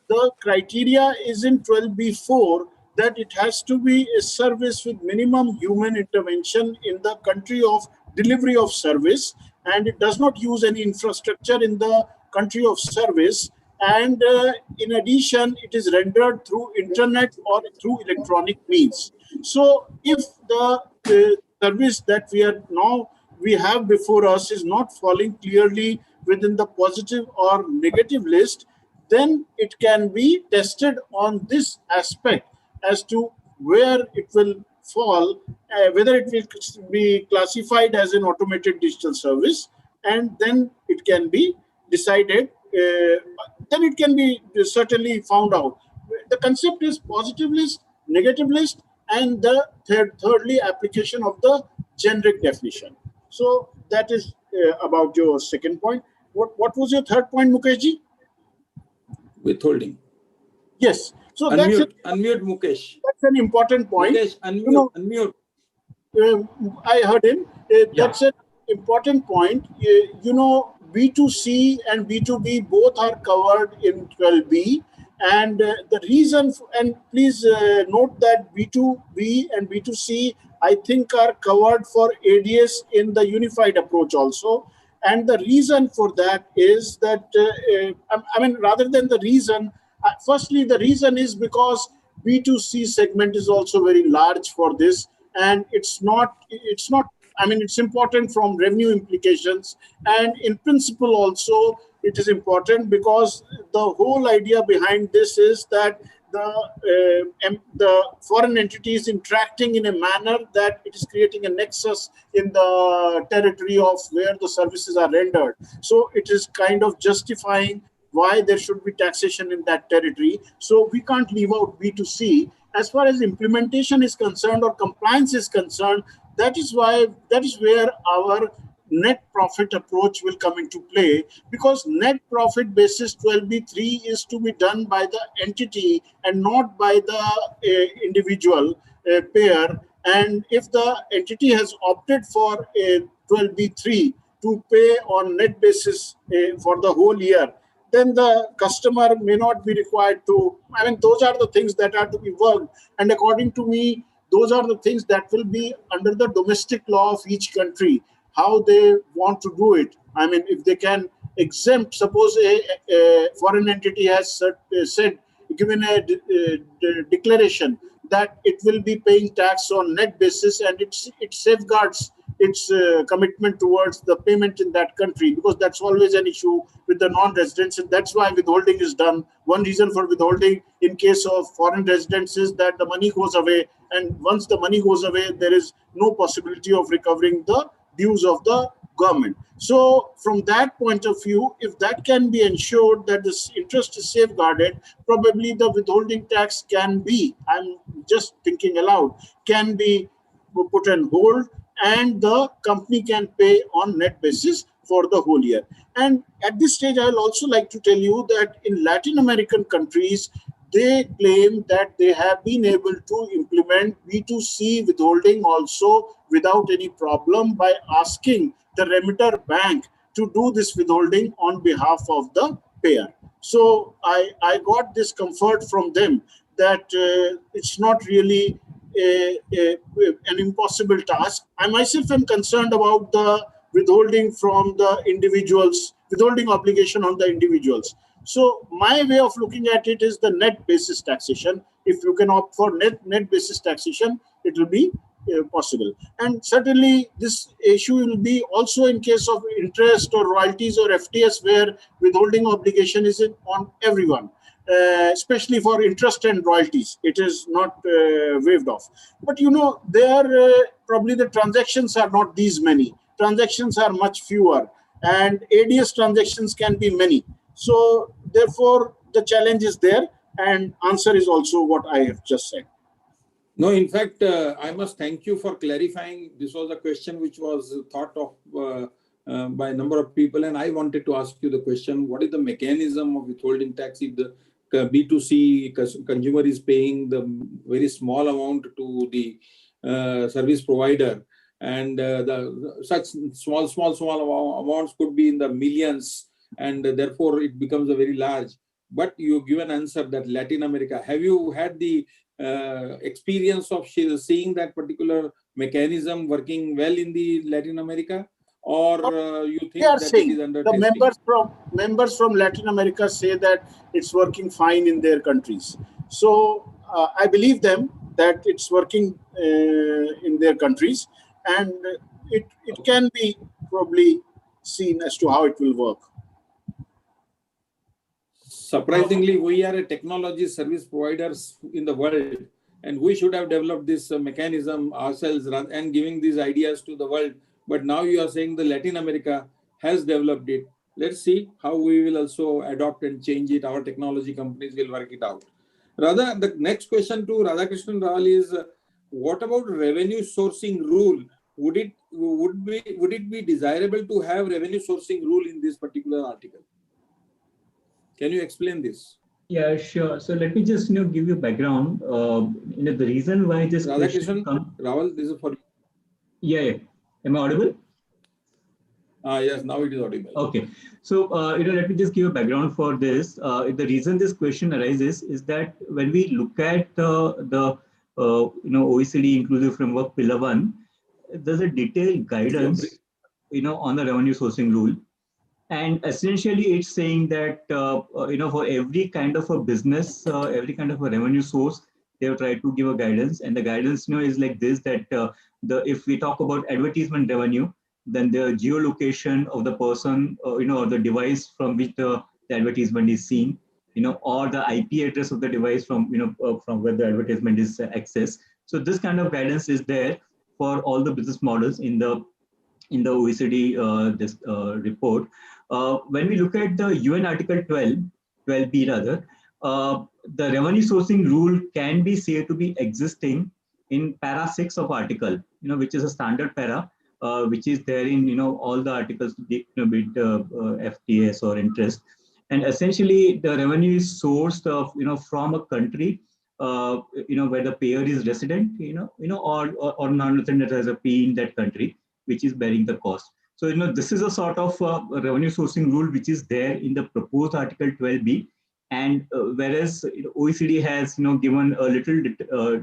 the criteria is in 12B4 that it has to be a service with minimum human intervention in the country of delivery of service, and it does not use any infrastructure in the country of service, and in addition it is rendered through internet or through electronic means. So if the service that we have before us is not falling clearly within the positive or negative list, then it can be tested on this aspect as to where it will fall, whether it will be classified as an automated digital service, and then it can be decided, then it can be certainly found out. The concept is positive list, negative list, and the thirdly, application of the generic definition. So that is about your second point. What was your third point, Mukeshji? Withholding. Yes. So unmute Mukesh. That's an important point. Mukesh, unmute. I heard him. That's an important point. B2C and B2B both are covered in 12B. And the reason, and please note that B2B and B2C, I think, are covered for ADS in the unified approach also. And the reason for that is that, rather than the reason, firstly, the reason is because B2C segment is also very large for this, and it's important from revenue implications, and in principle also it is important because the whole idea behind this is that the foreign entity is interacting in a manner that it is creating a nexus in the territory of where the services are rendered. So it is kind of justifying why there should be taxation in that territory. So we can't leave out B2C. As far as implementation is concerned or compliance is concerned, that is where our net profit approach will come into play, because net profit basis 12B3 is to be done by the entity and not by the individual payer. And if the entity has opted for a 12B3 to pay on net basis for the whole year, then the customer may not be required to, those are the things that are to be worked. And according to me, those are the things that will be under the domestic law of each country, how they want to do it. If they can exempt, suppose a foreign entity has given a declaration that it will be paying tax on net basis, and it safeguards its commitment towards the payment in that country, because that's always an issue with the non-residents, and that's why withholding is done. One reason for withholding in case of foreign residents is that the money goes away, and once the money goes away, there is no possibility of recovering the dues of the government. So from that point of view, if that can be ensured that this interest is safeguarded, probably the withholding tax can be, I'm just thinking aloud, can be put on hold, and the company can pay on net basis for the whole year. And at this stage, I'll also like to tell you that in Latin American countries, they claim that they have been able to implement B2C withholding also without any problem by asking the remitter bank to do this withholding on behalf of the payer. So I got this comfort from them that it's not really an impossible task. I myself am concerned about the withholding from the individuals, withholding obligation on the individuals. So my way of looking at it is the net basis taxation. If you can opt for net basis taxation, it will be possible. And certainly this issue will be also in case of interest or royalties or FTS, where withholding obligation is on everyone. Especially for interest and royalties, it is not waived off. But there probably the transactions are not these many. Transactions are much fewer, and ADS transactions can be many. So therefore, the challenge is there, and answer is also what I have just said. No, in fact, I must thank you for clarifying. This was a question which was thought of by a number of people, and I wanted to ask you the question: what is the mechanism of withholding tax if the B2C consumer is paying the very small amount to the service provider, and such small amounts could be in the millions, and therefore it becomes a very large. But you give an answer that Latin America. Have you had the experience of seeing that particular mechanism working well in the Latin America, or you They are think that it is saying under the testing? members from Latin America say that it's working fine in their countries. So I believe them that it's working in their countries, and it can be probably seen as to how it will work. Surprisingly, we are a technology service providers in the world, and we should have developed this mechanism ourselves and giving these ideas to the world. But now you are saying the Latin America has developed it. Let's see how we will also adopt and change it. Our technology companies will work it out. Rather, the next question to Radhakishan Rawal is, what about revenue sourcing rule? Would it be desirable to have revenue sourcing rule in this particular article? Can you explain this? Yeah, sure. So let me just give you background. The reason why this question Rawal, this is for you. Yeah. Am I audible? Yes, now it is audible. Okay. So let me just give a background for this. The reason this question arises is that when we look at the OECD Inclusive Framework Pillar 1, there's a detailed guidance on the revenue sourcing rule. And essentially, it's saying that for every kind of a business, every kind of a revenue source, they have tried to give a guidance, and the guidance is like this: that if we talk about advertisement revenue, then the geolocation of the person, or the device from which the advertisement is seen, or the IP address of the device from from where the advertisement is accessed. So this kind of guidance is there for all the business models in the OECD report. When we look at the UN Article 12b rather, the revenue sourcing rule can be said to be existing in para 6 of article, which is a standard para, which is there in all the articles with FTS or interest. And essentially, the revenue is sourced of from a country where the payer is resident, or non-resident that has a P in that country, which is bearing the cost. So, this is a sort of revenue sourcing rule which is there in the proposed Article 12b. And whereas OECD has, given a little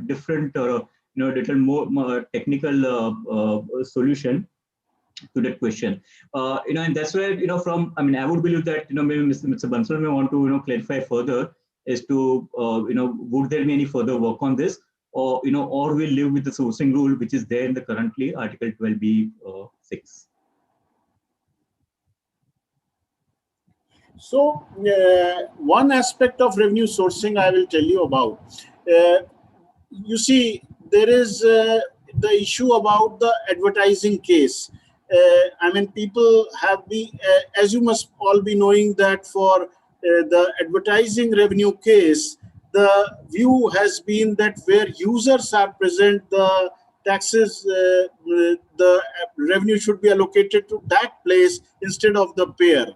different, little more technical solution to that question. And that's where, I would believe that, maybe Mr. Bansal may want to, clarify further as to, would there be any further work on this? Or or we'll live with the sourcing rule which is there in the currently Article 12b 6. So one aspect of revenue sourcing I will tell you about. You see, there is the issue about the advertising case. People have been, as you must all be knowing, that for the advertising revenue case, the view has been that where users are present, the taxes, the revenue should be allocated to that place instead of the payer.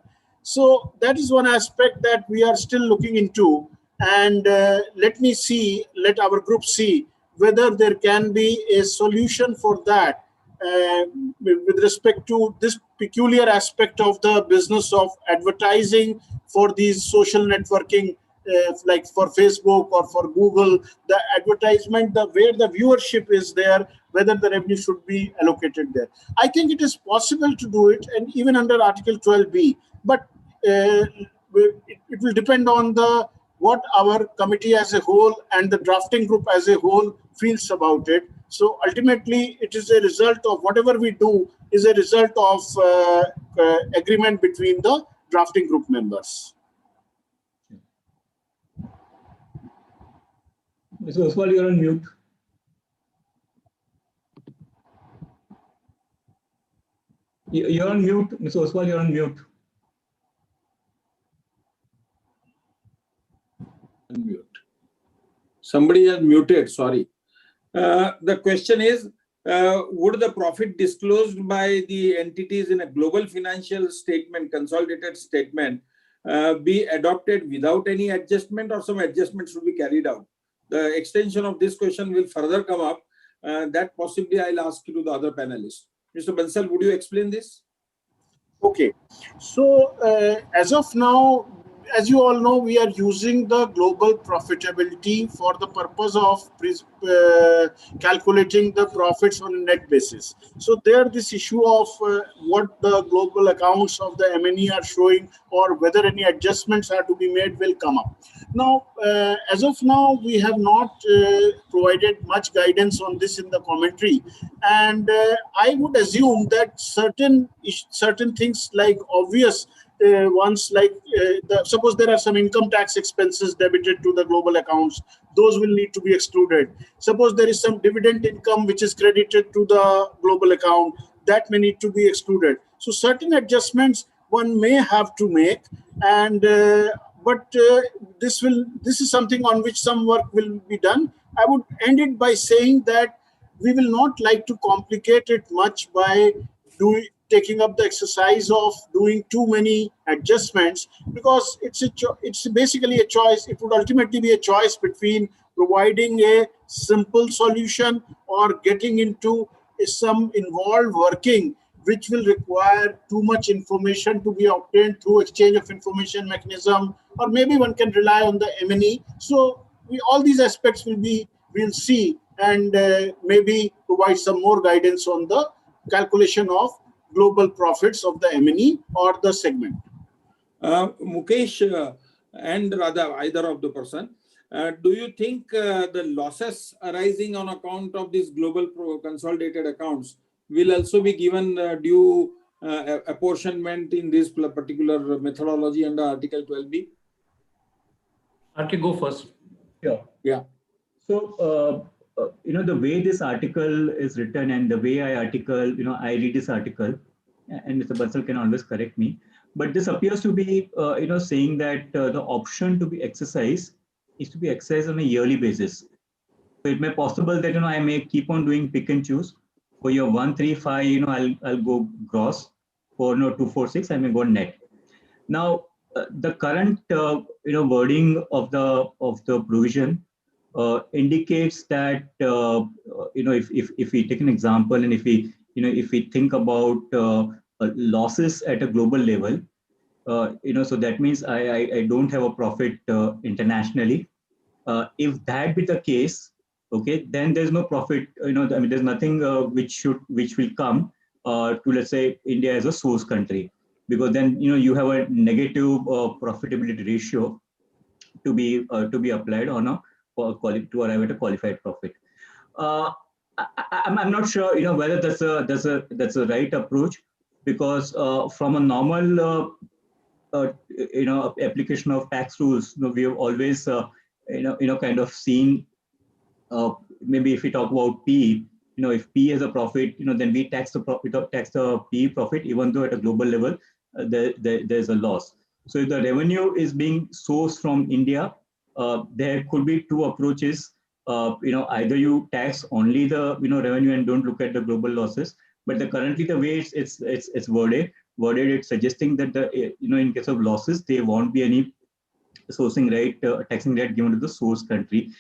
So that is one aspect that we are still looking into, and let our group see whether there can be a solution for that with respect to this peculiar aspect of the business of advertising for these social networking, like for Facebook or for Google, the advertisement, where the viewership is there, whether the revenue should be allocated there. I think it is possible to do it, and even under Article 12b, but it will depend on what our committee as a whole and the drafting group as a whole feels about it. So ultimately, it is a result of whatever we do is a result of agreement between the drafting group members. Mr. Ostwal, you're on mute. You're on mute. Mr. Ostwal, you're on mute. Unmute. Somebody has muted, sorry. The question is, would the profit disclosed by the entities in a global financial statement, consolidated statement, be adopted without any adjustment, or some adjustment should be carried out? The extension of this question will further come up. That possibly I'll ask you to the other panelists. Mr. Bansal, would you explain this? Okay, so as of now, as you all know, we are using the global profitability for the purpose of calculating the profits on a net basis. So there, this issue of what the global accounts of the M&E are showing, or whether any adjustments are to be made, will come up. Now, as of now, we have not provided much guidance on this in the commentary, and I would assume that certain things like obvious ones, like suppose there are some income tax expenses debited to the global accounts, those will need to be excluded. Suppose there is some dividend income which is credited to the global account, that may need to be excluded. So certain adjustments one may have to make, and this is something on which some work will be done. I would end it by saying that we will not like to complicate it much by taking up the exercise of doing too many adjustments, because it's basically a choice. It would ultimately be a choice between providing a simple solution or getting into some involved working which will require too much information to be obtained through exchange of information mechanism, or maybe one can rely on the M&E. So all these aspects we'll see, and maybe provide some more guidance on the calculation of global profits of the M&E or the segment. Mukesh and Radha, either of the person, do you think the losses arising on account of these global consolidated accounts will also be given due apportionment in this particular methodology under Article 12B? RK, go first. Yeah. So, the way this article is written and the way I read this article, and Mr. Bansal can always correct me, but this appears to be, saying that the option to be exercised is to be exercised on a yearly basis. So it may be possible that, I may keep on doing pick and choose. For your 135, I'll go gross. For 246, I may go net. Now, the current, wording of the provision indicates that, if we take an example, and if we think about losses at a global level, so that means I don't have a profit internationally. If that be the case, okay, then there's no profit. There's nothing which will come to, let's say, India as a source country, because then you have a negative profitability ratio to be applied on to arrive at a qualified profit. I'm not sure whether that's a right approach, because from a normal application of tax rules, we have always kind of seen, maybe if we talk about P, if P is a profit, then we tax the profit, tax the P profit, even though at a global level there's a loss. So if the revenue is being sourced from India, there could be two approaches. Either you tax only the revenue and don't look at the global losses. But currently the way it's worded, it's suggesting that in case of losses, there won't be any sourcing rate, taxing rate given to the source country.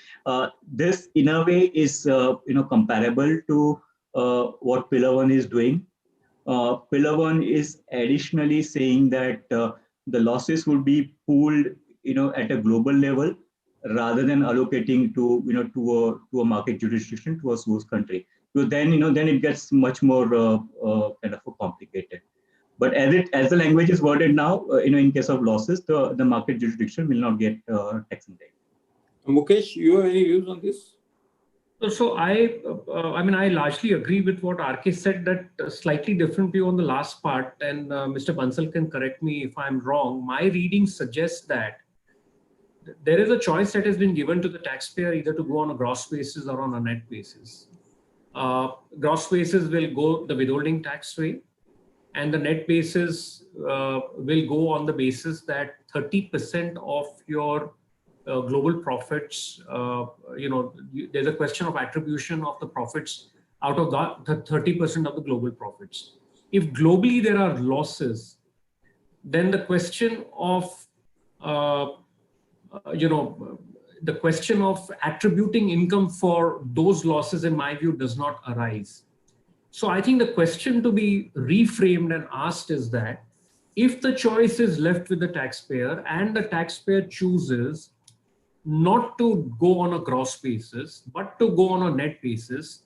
This in a way is comparable to what Pillar 1 is doing. Pillar 1 is additionally saying that the losses will be pooled at a global level, rather than allocating to a market jurisdiction, to a source country. So then then it gets much more kind of complicated. But as the language is worded now, in case of losses, the market jurisdiction will not get taxing rate. Mukesh, you have any views on this? So I largely agree with what RK said, that slightly different view on the last part, and Mr. Bansal can correct me if I'm wrong. My reading suggests that there is a choice that has been given to the taxpayer, either to go on a gross basis or on a net basis. Gross basis will go the withholding tax way, and the net basis will go on the basis that 30% of your global profits, there's a question of attribution of the profits out of the 30% of the global profits. If globally there are losses, then the question of the question of attributing income for those losses, in my view, does not arise. So I think the question to be reframed and asked is that if the choice is left with the taxpayer and the taxpayer chooses not to go on a gross basis, but to go on a net basis,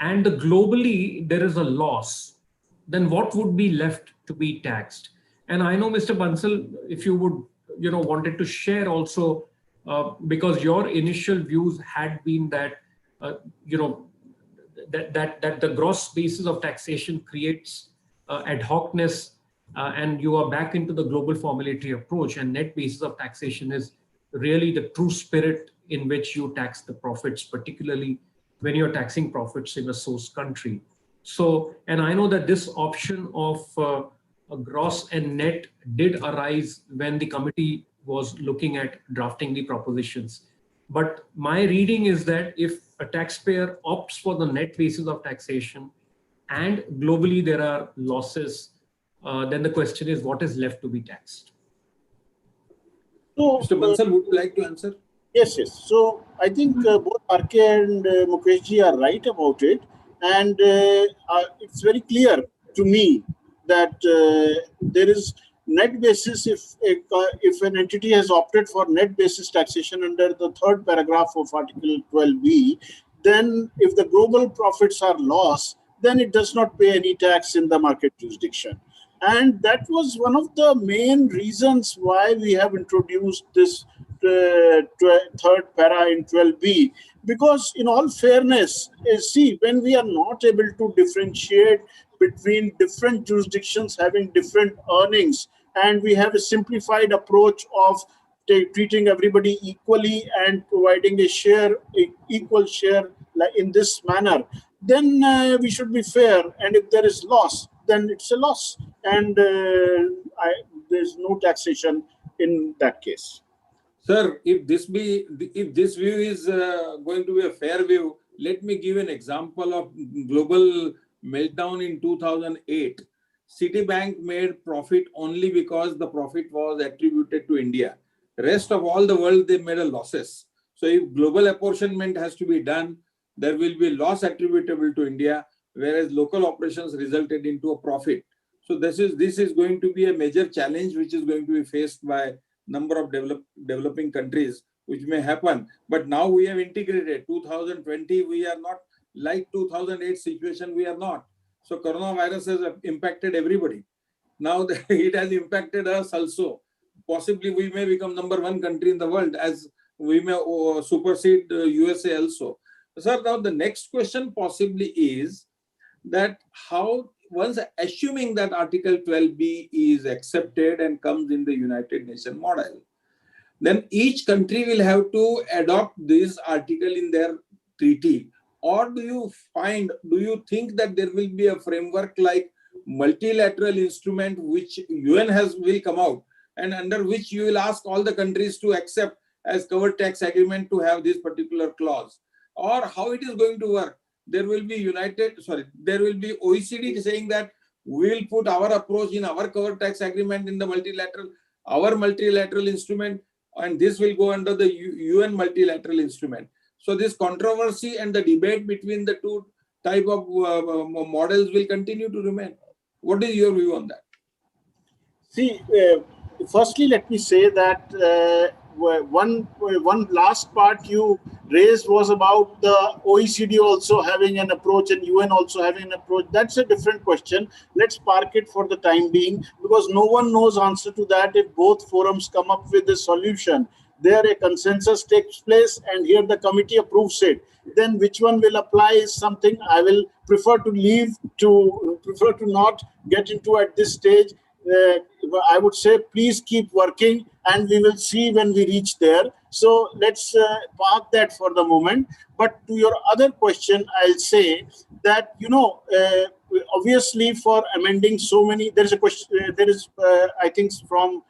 and globally there is a loss, then what would be left to be taxed? And I know, Mr. Bansal, if you would, wanted to share also, because your initial views had been that, that the gross basis of taxation creates ad hocness, and you are back into the global formulatory approach, and net basis of taxation is really the true spirit in which you tax the profits, particularly when you're taxing profits in a source country. So, and I know that this option of a gross and net did arise when the committee was looking at drafting the propositions. But my reading is that if a taxpayer opts for the net basis of taxation and globally there are losses, then the question is what is left to be taxed? So, Mr. Bansal, would you like to answer? Yes, yes. So I think both RK and Mukesh ji are right about it. And it's very clear to me that there is net basis if an entity has opted for net basis taxation under the third paragraph of Article 12B, then if the global profits are lost, then it does not pay any tax in the market jurisdiction. And that was one of the main reasons why we have introduced this third para in 12B, because in all fairness, see, when we are not able to differentiate between different jurisdictions having different earnings, and we have a simplified approach of treating everybody equally and providing a equal share in this manner, then we should be fair. And if there is loss, then it's a loss, and there's no taxation in that case. Sir, if this view is going to be a fair view, let me give an example of global meltdown in 2008. Citibank made profit only because the profit was attributed to India. Rest of all the world, they made a losses. So if global apportionment has to be done, there will be loss attributable to India, whereas local operations resulted into a profit. So this is going to be a major challenge which is going to be faced by number of developing countries, which may happen. But now we have integrated. 2020, we are not like 2008 situation, we are not. So coronavirus has impacted everybody. Now it has impacted us also. Possibly we may become #1 country in the world, as we may supersede USA also. Sir, now the next question possibly is that how, once assuming that Article 12B is accepted and comes in the United Nations model, then each country will have to adopt this article in their treaty. Or do you think that there will be a framework like multilateral instrument which UN will come out, and under which you will ask all the countries to accept as covered tax agreement to have this particular clause? Or how it is going to work? There will be OECD saying that we will put our approach in our covered tax agreement in the multilateral instrument, and this will go under the UN multilateral instrument. So this controversy and the debate between the two type of models will continue to remain. What is your view on that? See, firstly, let me say that one last part you raised was about the OECD also having an approach and UN also having an approach. That's a different question. Let's park it for the time being, because no one knows answer to that if both forums come up with a solution. There a consensus takes place and here the committee approves it. Then which one will apply is something I will prefer to not get into at this stage. I would say please keep working and we will see when we reach there. So let's park that for the moment. But to your other question, I'll say that, obviously for amending so many, there is a question, I think from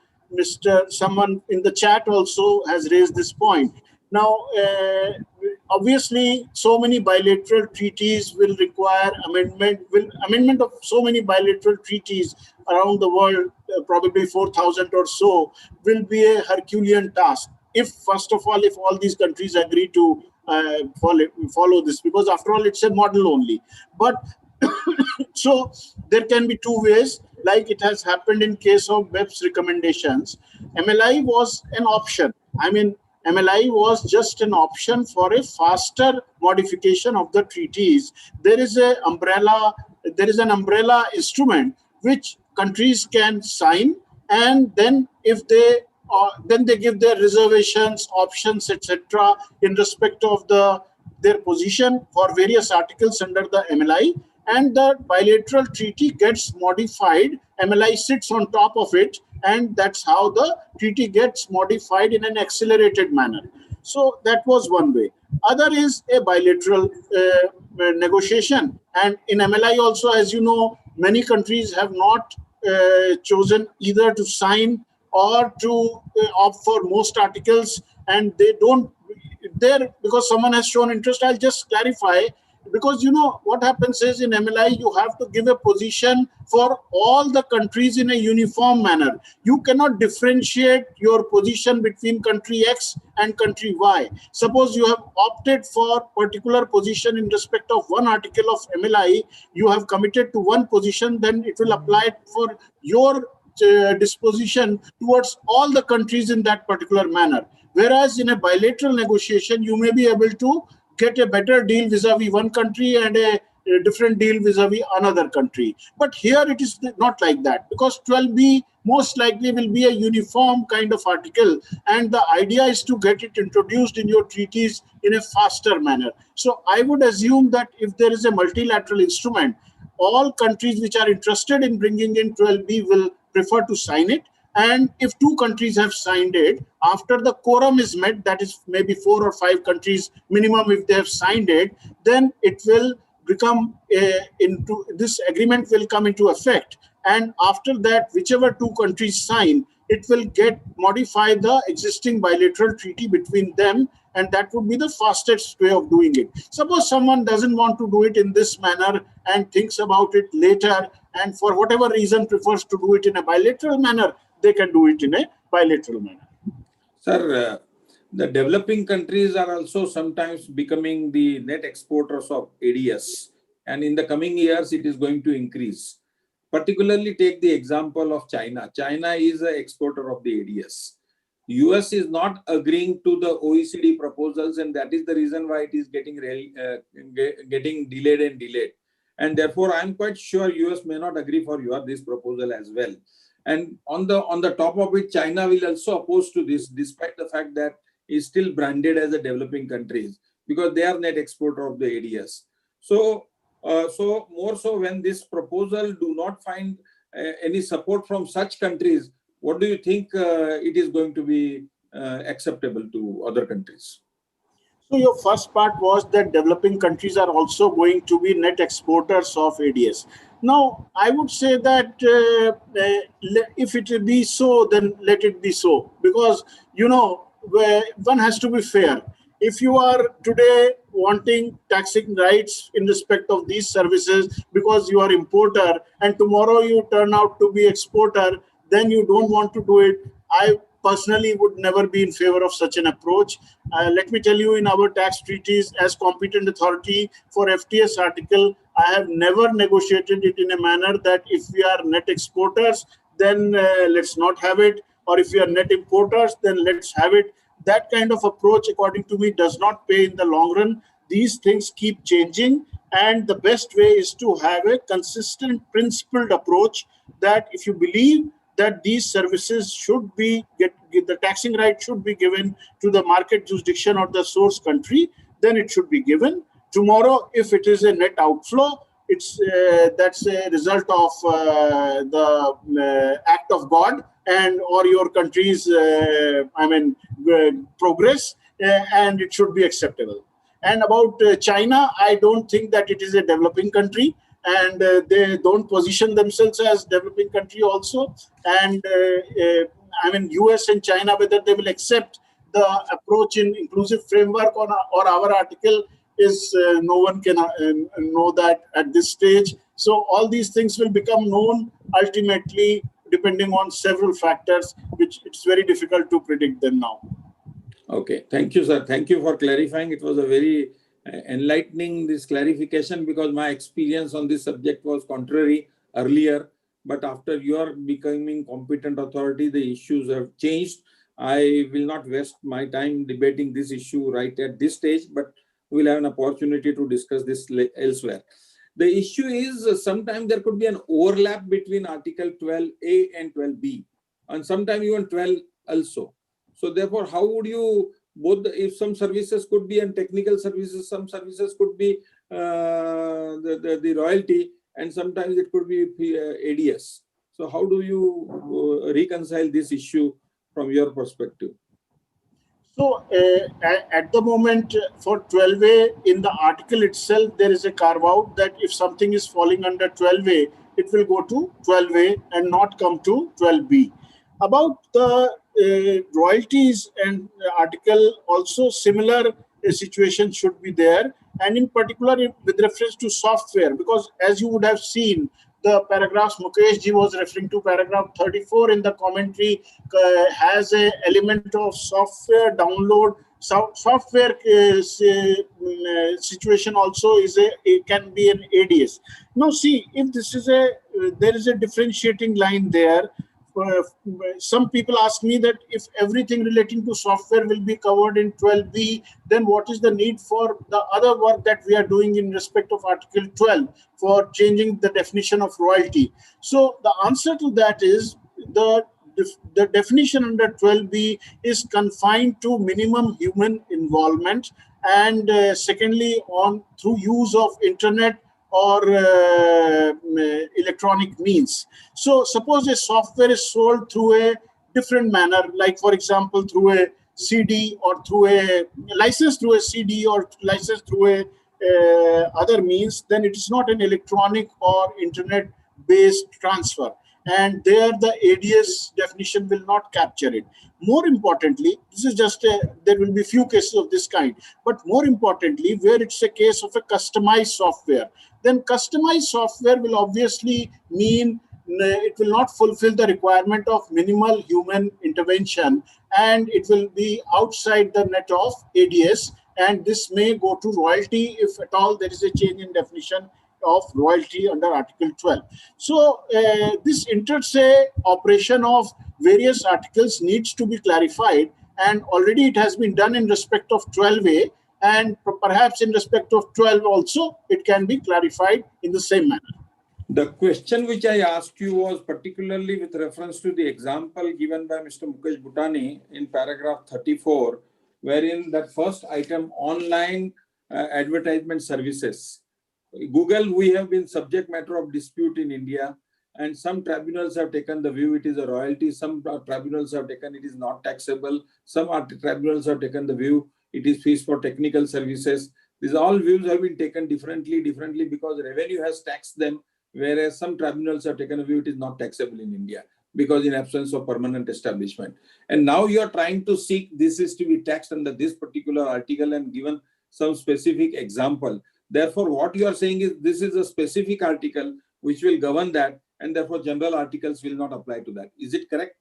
someone in the chat also has raised this point. Now, obviously, so many bilateral treaties will require amendment of so many bilateral treaties around the world, probably 4,000 or so, will be a Herculean task. If, first of all, if all these countries agree to follow this, because after all, it's a model only. But so there can be two ways, like it has happened in case of BEPS recommendations. MLI was an option. I mean, MLI was just an option for a faster modification of the treaties. There is an umbrella instrument which countries can sign, and then if they then they give their reservations, options, etc., in respect of their position for various articles under the MLI, and the bilateral treaty gets modified. MLI sits on top of it, and that's how the treaty gets modified in an accelerated manner. So that was one way. Other is a bilateral negotiation. And in MLI also, as you know, many countries have not chosen either to sign or to opt for most articles, and they don't there because someone has shown interest. I'll just clarify, because you know what happens is in MLI you have to give a position for all the countries in a uniform manner. You cannot differentiate your position between country X and country Y. Suppose you have opted for particular position in respect of one article of MLI, you have committed to one position, then it will apply for your disposition towards all the countries in that particular manner. Whereas in a bilateral negotiation, you may be able to get a better deal vis-a-vis one country and a different deal vis-a-vis another country. But here it is not like that, because 12B most likely will be a uniform kind of article, and the idea is to get it introduced in your treaties in a faster manner. So I would assume that if there is a multilateral instrument, all countries which are interested in bringing in 12B will prefer to sign it. And if two countries have signed it, after the quorum is met, that is maybe 4 or 5 countries minimum, if they have signed it, then it will become this agreement will come into effect. And after that, whichever two countries sign, it will modify the existing bilateral treaty between them, and that would be the fastest way of doing it. Suppose someone doesn't want to do it in this manner and thinks about it later, and for whatever reason prefers to do it in a bilateral manner, they can do it in a bilateral manner. Sir, the developing countries are also sometimes becoming the net exporters of ADS, and in the coming years it is going to increase. Particularly take the example of China. China is an exporter of the ADS. US is not agreeing to the OECD proposals, and that is the reason why it is getting delayed and delayed. And therefore, I'm quite sure US may not agree for this proposal as well. And on the top of it, China will also oppose to this, despite the fact that it's still branded as a developing countries, because they are net exporter of the ADS. So more so when this proposal do not find any support from such countries, what do you think it is going to be acceptable to other countries? So your first part was that developing countries are also going to be net exporters of ADS. Now, I would say that if it will be so, then let it be so. Because, you know, one has to be fair. If you are today wanting taxing rights in respect of these services because you are importer, and tomorrow you turn out to be exporter, then you don't want to do it. I personally would never be in favor of such an approach. Let me tell you, in our tax treaties as competent authority for FTS article, I have never negotiated it in a manner that if we are net exporters, then let's not have it, or if we are net importers, then let's have it. That kind of approach, according to me, does not pay in the long run. These things keep changing, and the best way is to have a consistent, principled approach that if you believe that these services should be the taxing right should be given to the market jurisdiction or the source country, then it should be given. Tomorrow, if it is a net outflow, that's a result of the act of God and or your country's progress, and it should be acceptable. And about China, I don't think that it is a developing country, and they don't position themselves as developing country also. And I mean, US and China, whether they will accept the approach in inclusive framework or our article is no one can know that at this stage. So all these things will become known ultimately depending on several factors, which it's very difficult to predict them now. Okay, thank you, sir. Thank you for clarifying. It was a very enlightening this clarification, because my experience on this subject was contrary earlier. But after your becoming competent authority, the issues have changed. I will not waste my time debating this issue right at this stage, but we'll have an opportunity to discuss this elsewhere. The issue is sometimes there could be an overlap between Article 12A and 12B, and sometimes even 12 also. So therefore, how would you both, if some services could be and technical services, some services could be the royalty, and sometimes it could be ADS. So how do you reconcile this issue from your perspective? So at the moment for 12A in the article itself, there is a carve out that if something is falling under 12A, it will go to 12A and not come to 12B. About the royalties and article, also similar situation should be there, and in particular with reference to software, because as you would have seen, the paragraphs Mukesh ji was referring to, paragraph 34 in the commentary has a element of software download. Software situation also is it can be an ADS. Now see, if this is there is a differentiating line there. Some people ask me that if everything relating to software will be covered in 12B, then what is the need for the other work that we are doing in respect of Article 12 for changing the definition of royalty? So the answer to that is the definition under 12B is confined to minimum human involvement, and secondly, on through use of internet or electronic means. So suppose a software is sold through a different manner, like for example through a CD or through a license through a CD or license through a other means, then it is not an electronic or internet based transfer, and there the ADS definition will not capture it. More importantly, this is just there will be few cases of this kind, but more importantly, where it's a case of a customized software, then customized software will obviously mean it will not fulfill the requirement of minimal human intervention, and it will be outside the net of ADS, and this may go to royalty if at all there is a change in definition of royalty under Article 12. So this inter se operation of various articles needs to be clarified, and already it has been done in respect of 12A, and perhaps in respect of 12 also it can be clarified in the same manner. The question which I asked you was particularly with reference to the example given by Mr. Mukesh Butani in paragraph 34, wherein that first item, online advertisement services. Google, we have been subject matter of dispute in India, and some tribunals have taken the view it is a royalty, some tribunals have taken it is not taxable, some tribunals have taken the view it is fees for technical services. These all views have been taken differently because revenue has taxed them, whereas some tribunals have taken a view it is not taxable in India because in absence of permanent establishment. And now you are trying to seek this is to be taxed under this particular article and given some specific example. Therefore, what you are saying is this is a specific article which will govern that, and therefore general articles will not apply to that. Is it correct?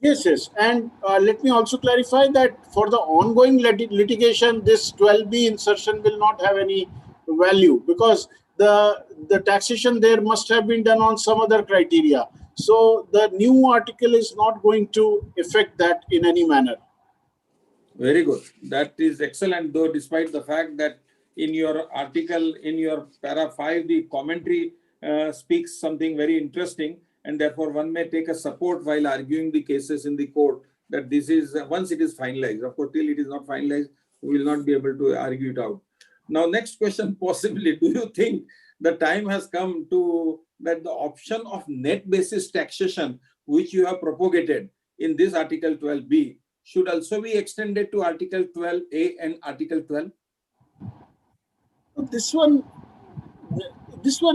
Yes, yes. And let me also clarify that for the ongoing litigation, this 12B insertion will not have any value, because the taxation there must have been done on some other criteria. So the new article is not going to affect that in any manner. Very good. That is excellent, though, despite the fact that in your article, in your para 5, the commentary speaks something very interesting, and therefore one may take a support while arguing the cases in the court that this is, once it is finalized, of course, till it is not finalized, we will not be able to argue it out. Now, next question, possibly, do you think the time has come to that the option of net basis taxation, which you have propagated in this Article 12B, should also be extended to Article 12A and Article 12? This one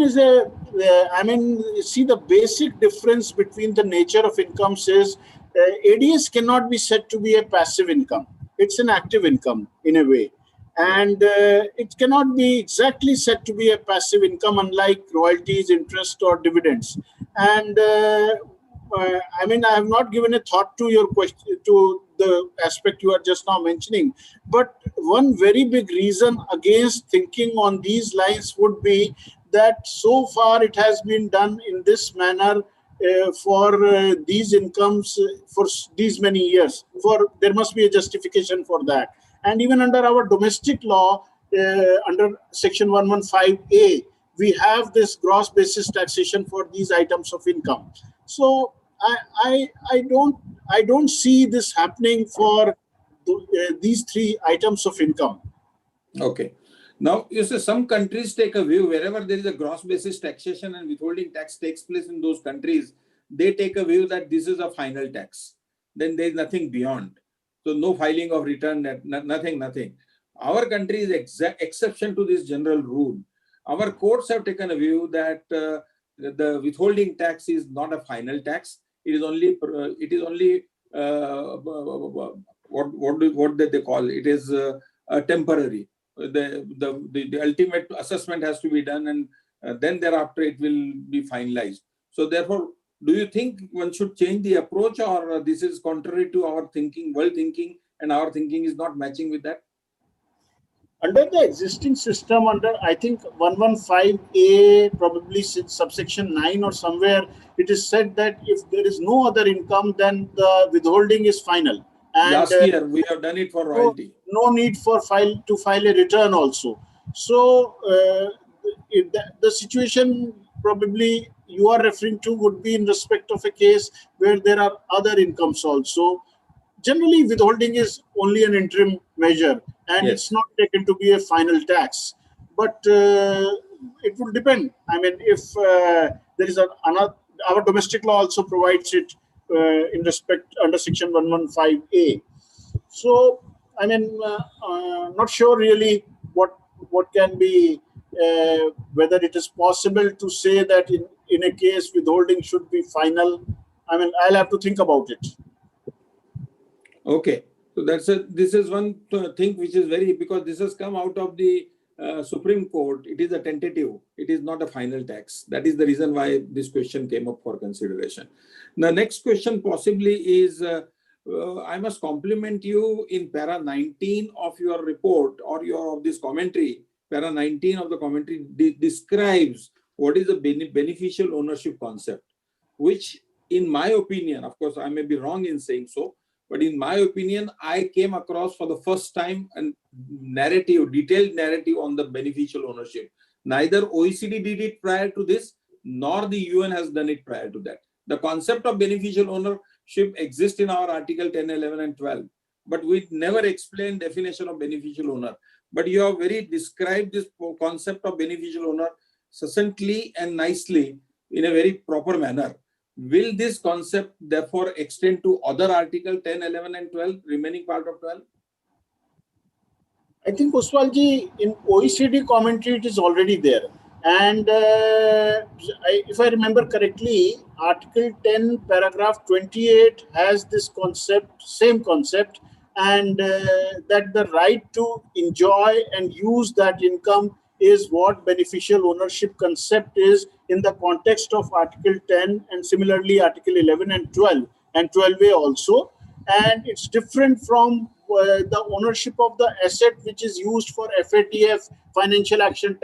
is a I mean, see, the basic difference between the nature of incomes is ADS cannot be said to be a passive income. It's an active income in a way. And it cannot be exactly said to be a passive income, unlike royalties, interest, or dividends. And I mean, I have not given a thought to your question, to the aspect you are just now mentioning. But one very big reason against thinking on these lines would be that so far it has been done in this manner for these incomes for these many years. There must be a justification for that. And even under our domestic law, under Section 115A, we have this gross basis taxation for these items of income. So I don't see this happening for these three items of income. Okay. Now, you see, some countries take a view wherever there is a gross basis taxation and withholding tax takes place in those countries, they take a view that this is a final tax. Then there is nothing beyond. So no filing of return, nothing. Our country is exception to this general rule. Our courts have taken a view that the withholding tax is not a final tax. It is only what they call it is temporary. The ultimate assessment has to be done, and then thereafter it will be finalized. So therefore, do you think one should change the approach, or this is contrary to our thinking, world thinking, and our thinking is not matching with that? Under the existing system, under I think 115A, probably subsection 9 or somewhere, it is said that if there is no other income, then the withholding is final. And last year we have done it for royalty. No need for file a return also. So the situation probably you are referring to would be in respect of a case where there are other incomes also. Generally, withholding is only an interim measure, and Yes. it's not taken to be a final tax. But it will depend. I mean, if there is another, our domestic law also provides it in respect under Section 115A. So, I mean, not sure really what can be, whether it is possible to say that in a case withholding should be final. I mean, I'll have to think about it. Okay, so this is one thing which is very, because this has come out of the Supreme Court. It is a tentative. It is not a final tax. That is the reason why this question came up for consideration. The next question possibly is, I must compliment you in para 19 of your report or of this commentary. Para 19 of the commentary describes what is the beneficial ownership concept, which in my opinion, of course, I may be wrong in saying so, but in my opinion, I came across for the first time a detailed narrative on the beneficial ownership. Neither OECD did it prior to this, nor the UN has done it prior to that. The concept of beneficial ownership exists in our Article 10, 11, and 12, but we never explained definition of beneficial owner. But you have very described this concept of beneficial owner succinctly and nicely in a very proper manner. Will this concept therefore extend to other Article 10, 11, and 12, remaining part of 12? I think, Ostwalji, in OECD commentary, it is already there. And if I remember correctly, Article 10, paragraph 28 has this concept, same concept, and that the right to enjoy and use that income is what beneficial ownership concept is in the context of Article 10 and similarly Article 11 and 12 and 12A also. And it's different from the ownership of the asset which is used for FATF, Financial Action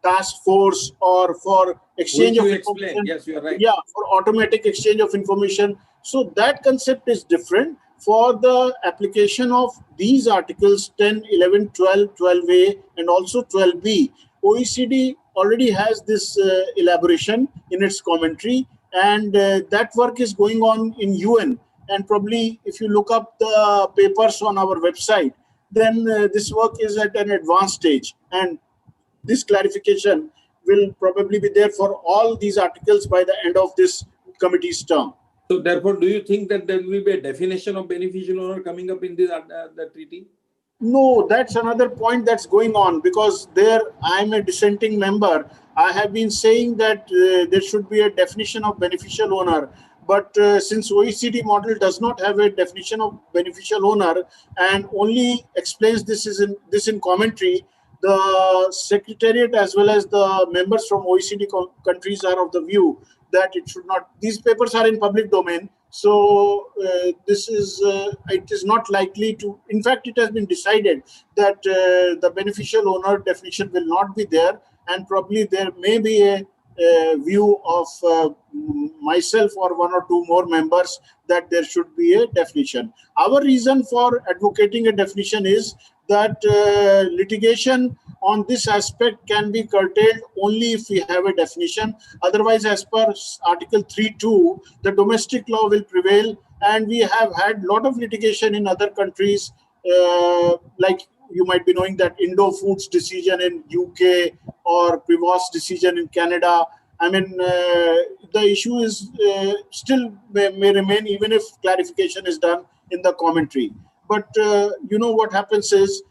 Task Force, or for exchange of information. Yes, you are right. Yeah, for automatic exchange of information. So that concept is different. For the application of these articles 10, 11, 12, 12A, and also 12B, OECD already has this elaboration in its commentary, and that work is going on in UN. And probably if you look up the papers on our website, then this work is at an advanced stage. And this clarification will probably be there for all these articles by the end of this committee's term. So therefore, do you think that there will be a definition of beneficial owner coming up in this the treaty? No, that's another point that's going on, because there I'm a dissenting member. I have been saying that there should be a definition of beneficial owner. But since OECD model does not have a definition of beneficial owner and only explains this in commentary, the Secretariat as well as the members from OECD countries are of the view that it should not. These papers are in public domain, so it is not likely to. In fact, it has been decided that the beneficial owner definition will not be there, and probably there may be a view of myself or one or two more members that there should be a definition. Our reason for advocating a definition is that litigation on this aspect can be curtailed only if we have a definition. Otherwise, as per Article 3.2, the domestic law will prevail, and we have had a lot of litigation in other countries, like you might be knowing that Indo Foods decision in UK or Prevost decision in Canada. I mean, the issue is still may remain even if clarification is done in the commentary. But what happens is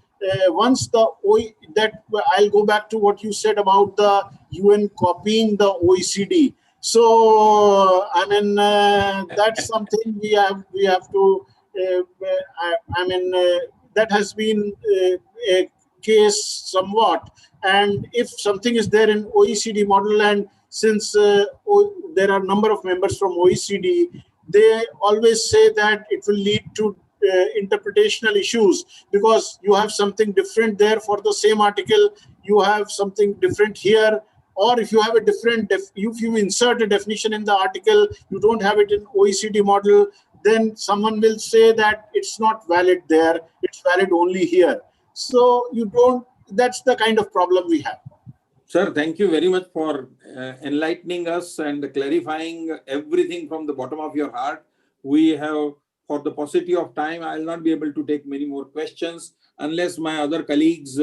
once I'll go back to what you said about the UN copying the OECD. So I mean that's something we have to. That has been a case somewhat. And if something is there in OECD model, and since there are a number of members from OECD, they always say that it will lead to interpretational issues, because you have something different there for the same article, you have something different here, or if you have a different, if you insert a definition in the article, you don't have it in OECD model, then someone will say that it's not valid there, it's valid only here. So that's the kind of problem we have. Sir, thank you very much for enlightening us and clarifying everything from the bottom of your heart. We have, for the paucity of time, I will not be able to take many more questions unless my other colleagues,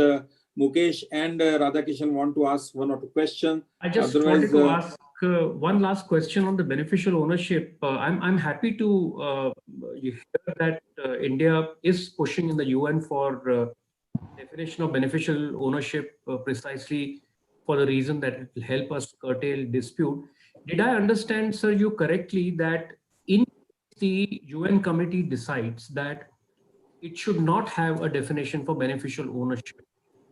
Mukesh and Radhakishan, want to ask one or two questions. I just wanted to ask one last question on the beneficial ownership. I'm happy to hear that India is pushing in the UN for definition of beneficial ownership precisely for the reason that it will help us curtail dispute. Did I understand, sir, you correctly that in the UN committee decides that it should not have a definition for beneficial ownership,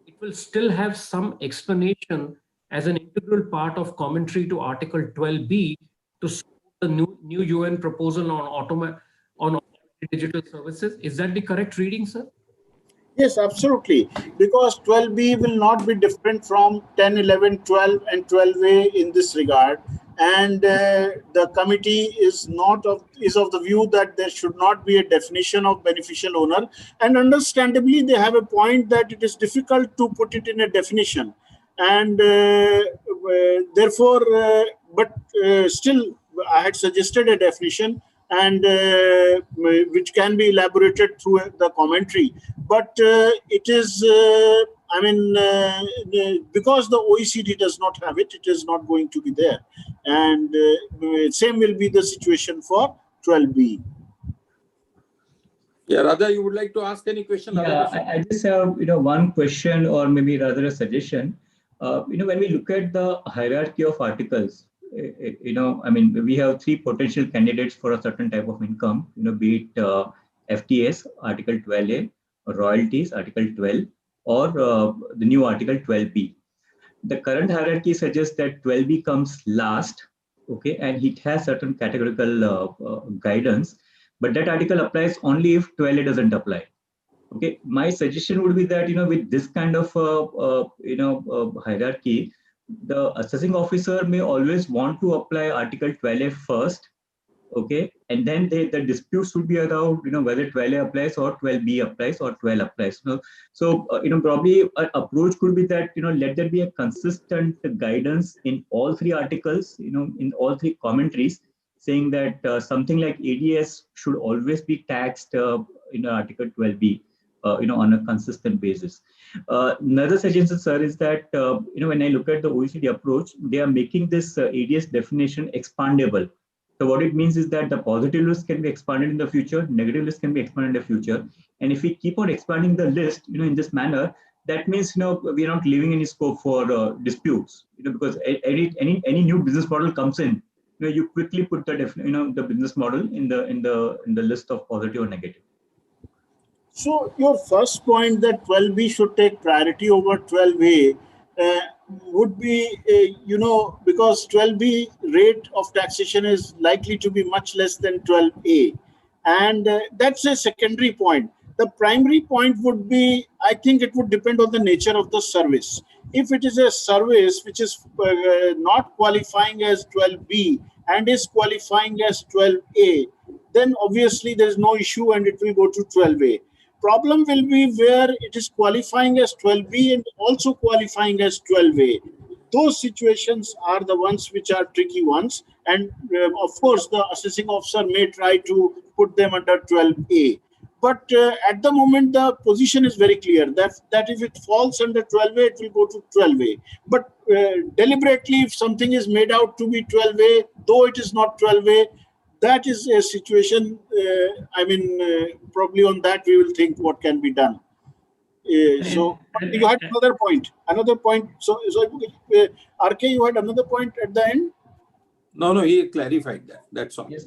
it will still have some explanation as an integral part of commentary to Article 12B to support the new UN proposal on digital services? Is that the correct reading, sir? Yes, absolutely. Because 12B will not be different from 10, 11, 12, and 12A in this regard. And the committee is of the view that there should not be a definition of beneficial owner. And understandably, they have a point that it is difficult to put it in a definition. And therefore, still, I had suggested a definition, and which can be elaborated through the commentary. But it is, because the OECD does not have it, it is not going to be there. And same will be the situation for 12B. Yeah, Radha, you would like to ask any question? Yeah, I just have one question, or maybe rather a suggestion. When we look at the hierarchy of articles, we have three potential candidates for a certain type of income, be it FTS, Article 12A, royalties, Article 12, or the new Article 12B. The current hierarchy suggests that 12B comes last, okay, and it has certain categorical guidance, but that article applies only if 12A doesn't apply. Okay, my suggestion would be that, with this kind of, hierarchy, the assessing officer may always want to apply Article 12A first, okay, and then the disputes would be around, whether 12A applies or 12B applies or 12 applies. So, probably an approach could be that, let there be a consistent guidance in all three articles, in all three commentaries, saying that something like ADS should always be taxed in Article 12B. On a consistent basis. Another suggestion, sir, is that when I look at the OECD approach, they are making this ADS definition expandable So what it means is that the positive list can be expanded in the future, negative list can be expanded in the future. And if we keep on expanding the list, in this manner, that means, we are not leaving any scope for disputes, because any new business model comes in, you quickly put the the business model in the list of positive or negative. So your first point that 12B should take priority over 12A would be, because 12B rate of taxation is likely to be much less than 12A. And that's a secondary point. The primary point would be, I think it would depend on the nature of the service. If it is a service which is not qualifying as 12B and is qualifying as 12A, then obviously there is no issue and it will go to 12A. Problem will be where it is qualifying as 12B and also qualifying as 12A. Those situations are the ones which are tricky ones. And of course, the assessing officer may try to put them under 12A. But at the moment, the position is very clear that if it falls under 12A, it will go to 12A. But deliberately, if something is made out to be 12A, though it is not 12A, that is a situation, probably on that we will think what can be done. So you had another point. So RK, you had another point at the end? No, he clarified that. That's all. Yes,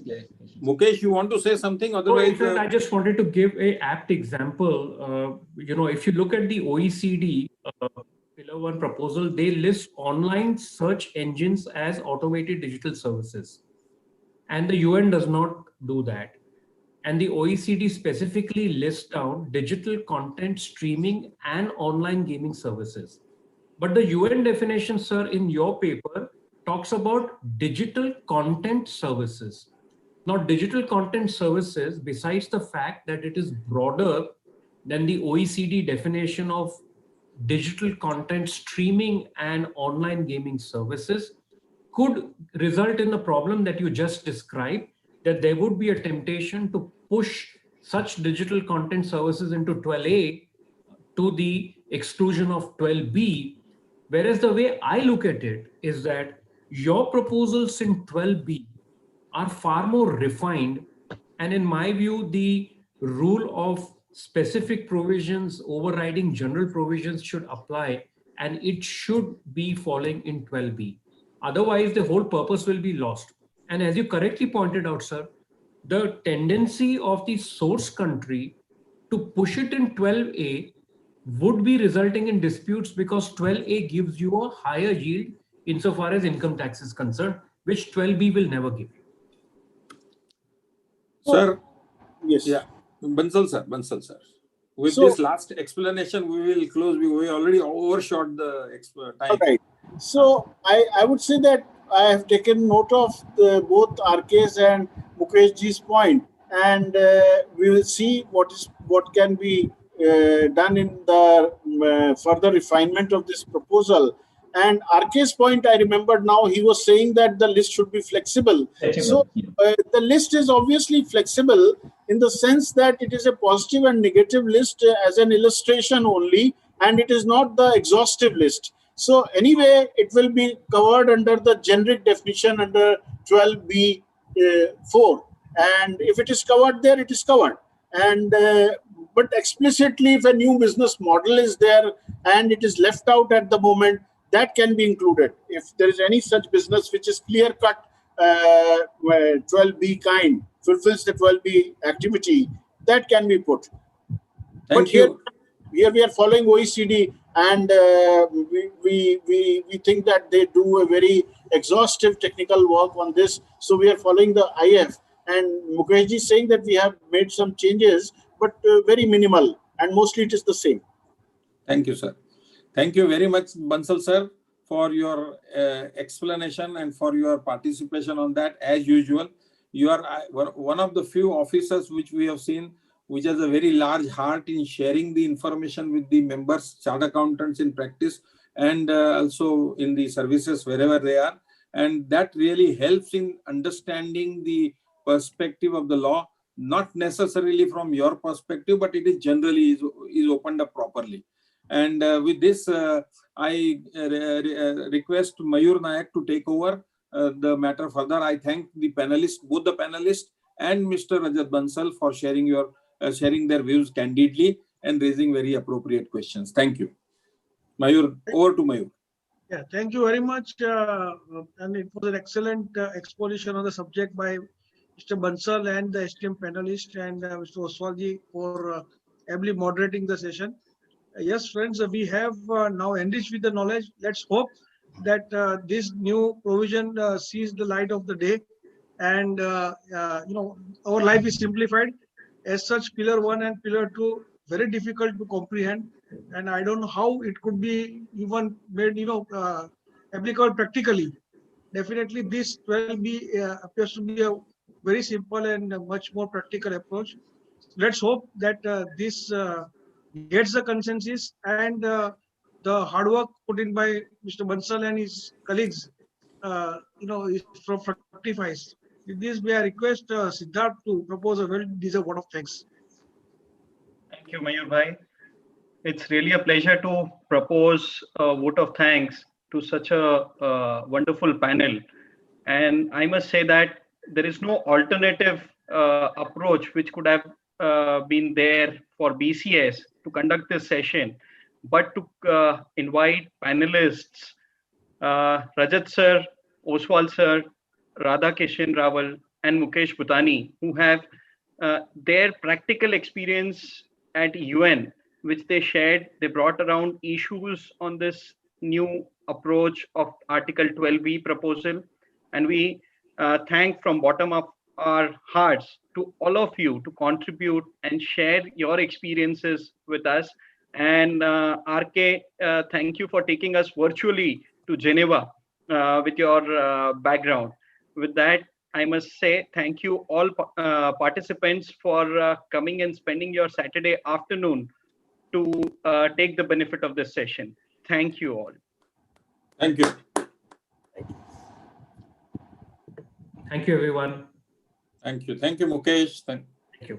Mukesh, you want to say something? Otherwise, I just wanted to give a apt example. If you look at the OECD Pillar 1 proposal, they list online search engines as automated digital services. And the UN does not do that. And the OECD specifically lists down digital content streaming and online gaming services. But the UN definition, sir, in your paper talks about digital content services. Now, digital content services, besides the fact that it is broader than the OECD definition of digital content streaming and online gaming services, could result in the problem that you just described, that there would be a temptation to push such digital content services into 12A to the exclusion of 12B. Whereas the way I look at it is that your proposals in 12B are far more refined. And in my view, the rule of specific provisions overriding general provisions should apply, and it should be falling in 12B. Otherwise, the whole purpose will be lost. And as you correctly pointed out, sir, the tendency of the source country to push it in 12A would be resulting in disputes, because 12A gives you a higher yield insofar as income tax is concerned, which 12B will never give you. Sir, yes. Yeah, Bansal sir. With this last explanation, we will close. We already overshot the time. All right. So I would say that I have taken note of both RK's and Mukeshji's point, and we will see what can be done in the further refinement of this proposal. And RK's point, I remembered now, he was saying that the list should be flexible. So the list is obviously flexible in the sense that it is a positive and negative list as an illustration only, and it is not the exhaustive list. So anyway, it will be covered under the generic definition under 12B4. And if it is covered there, it is covered. And but explicitly, if a new business model is there and it is left out at the moment, that can be included. If there is any such business which is clear-cut 12B kind, fulfills the 12B activity, that can be put. Thank you. Here we are following OECD, and we think that they do a very exhaustive technical work on this. So we are following the IF, and Mukeshji is saying that we have made some changes, but very minimal, and mostly it is the same. Thank you, sir. Thank you very much, Bansal sir, for your explanation and for your participation on that. As usual, you are one of the few officers which we have seen which has a very large heart in sharing the information with the members, chartered accountants in practice, and also in the services wherever they are. And that really helps in understanding the perspective of the law, not necessarily from your perspective, but it is generally is opened up properly. And with this, I request Mayur Nayak to take over the matter further. I thank the panelists, both the panelists and Mr. Rajat Bansal for sharing their views candidly and raising very appropriate questions. Thank you. Mayur, over to Mayur. Yeah, thank you very much. And it was an excellent exposition on the subject by Mr. Bansal and the esteemed panelist and Mr. Ostwal for ably moderating the session. Yes, friends, we have now enriched with the knowledge. Let's hope that this new provision sees the light of the day, and our life is simplified. As such, Pillar 1 and Pillar 2 very difficult to comprehend, and I don't know how it could be even made applicable practically. Definitely, this 12B appears to be a very simple and much more practical approach. Let's hope that this gets the consensus and the hard work put in by Mr. Bansal and his colleagues, is fructifies. With this, may I request Siddharth to propose a well-deserved vote of thanks. Thank you, Mayur Bhai. It's really a pleasure to propose a vote of thanks to such a wonderful panel. And I must say that there is no alternative approach which could have been there for BCAS to conduct this session, but to invite panelists, Rajat sir, Ostwal sir, Radhakishan Rawal, and Mukesh Butani, who have their practical experience at UN, which they shared. They brought around issues on this new approach of Article 12B proposal. And we thank from bottom of our hearts to all of you to contribute and share your experiences with us. And RK, thank you for taking us virtually to Geneva with your background. With that, I must say thank you all participants for coming and spending your Saturday afternoon to take the benefit of this session. Thank you all. Thank you. Thank you, everyone. Thank you. Thank you, Mukesh. Thank you.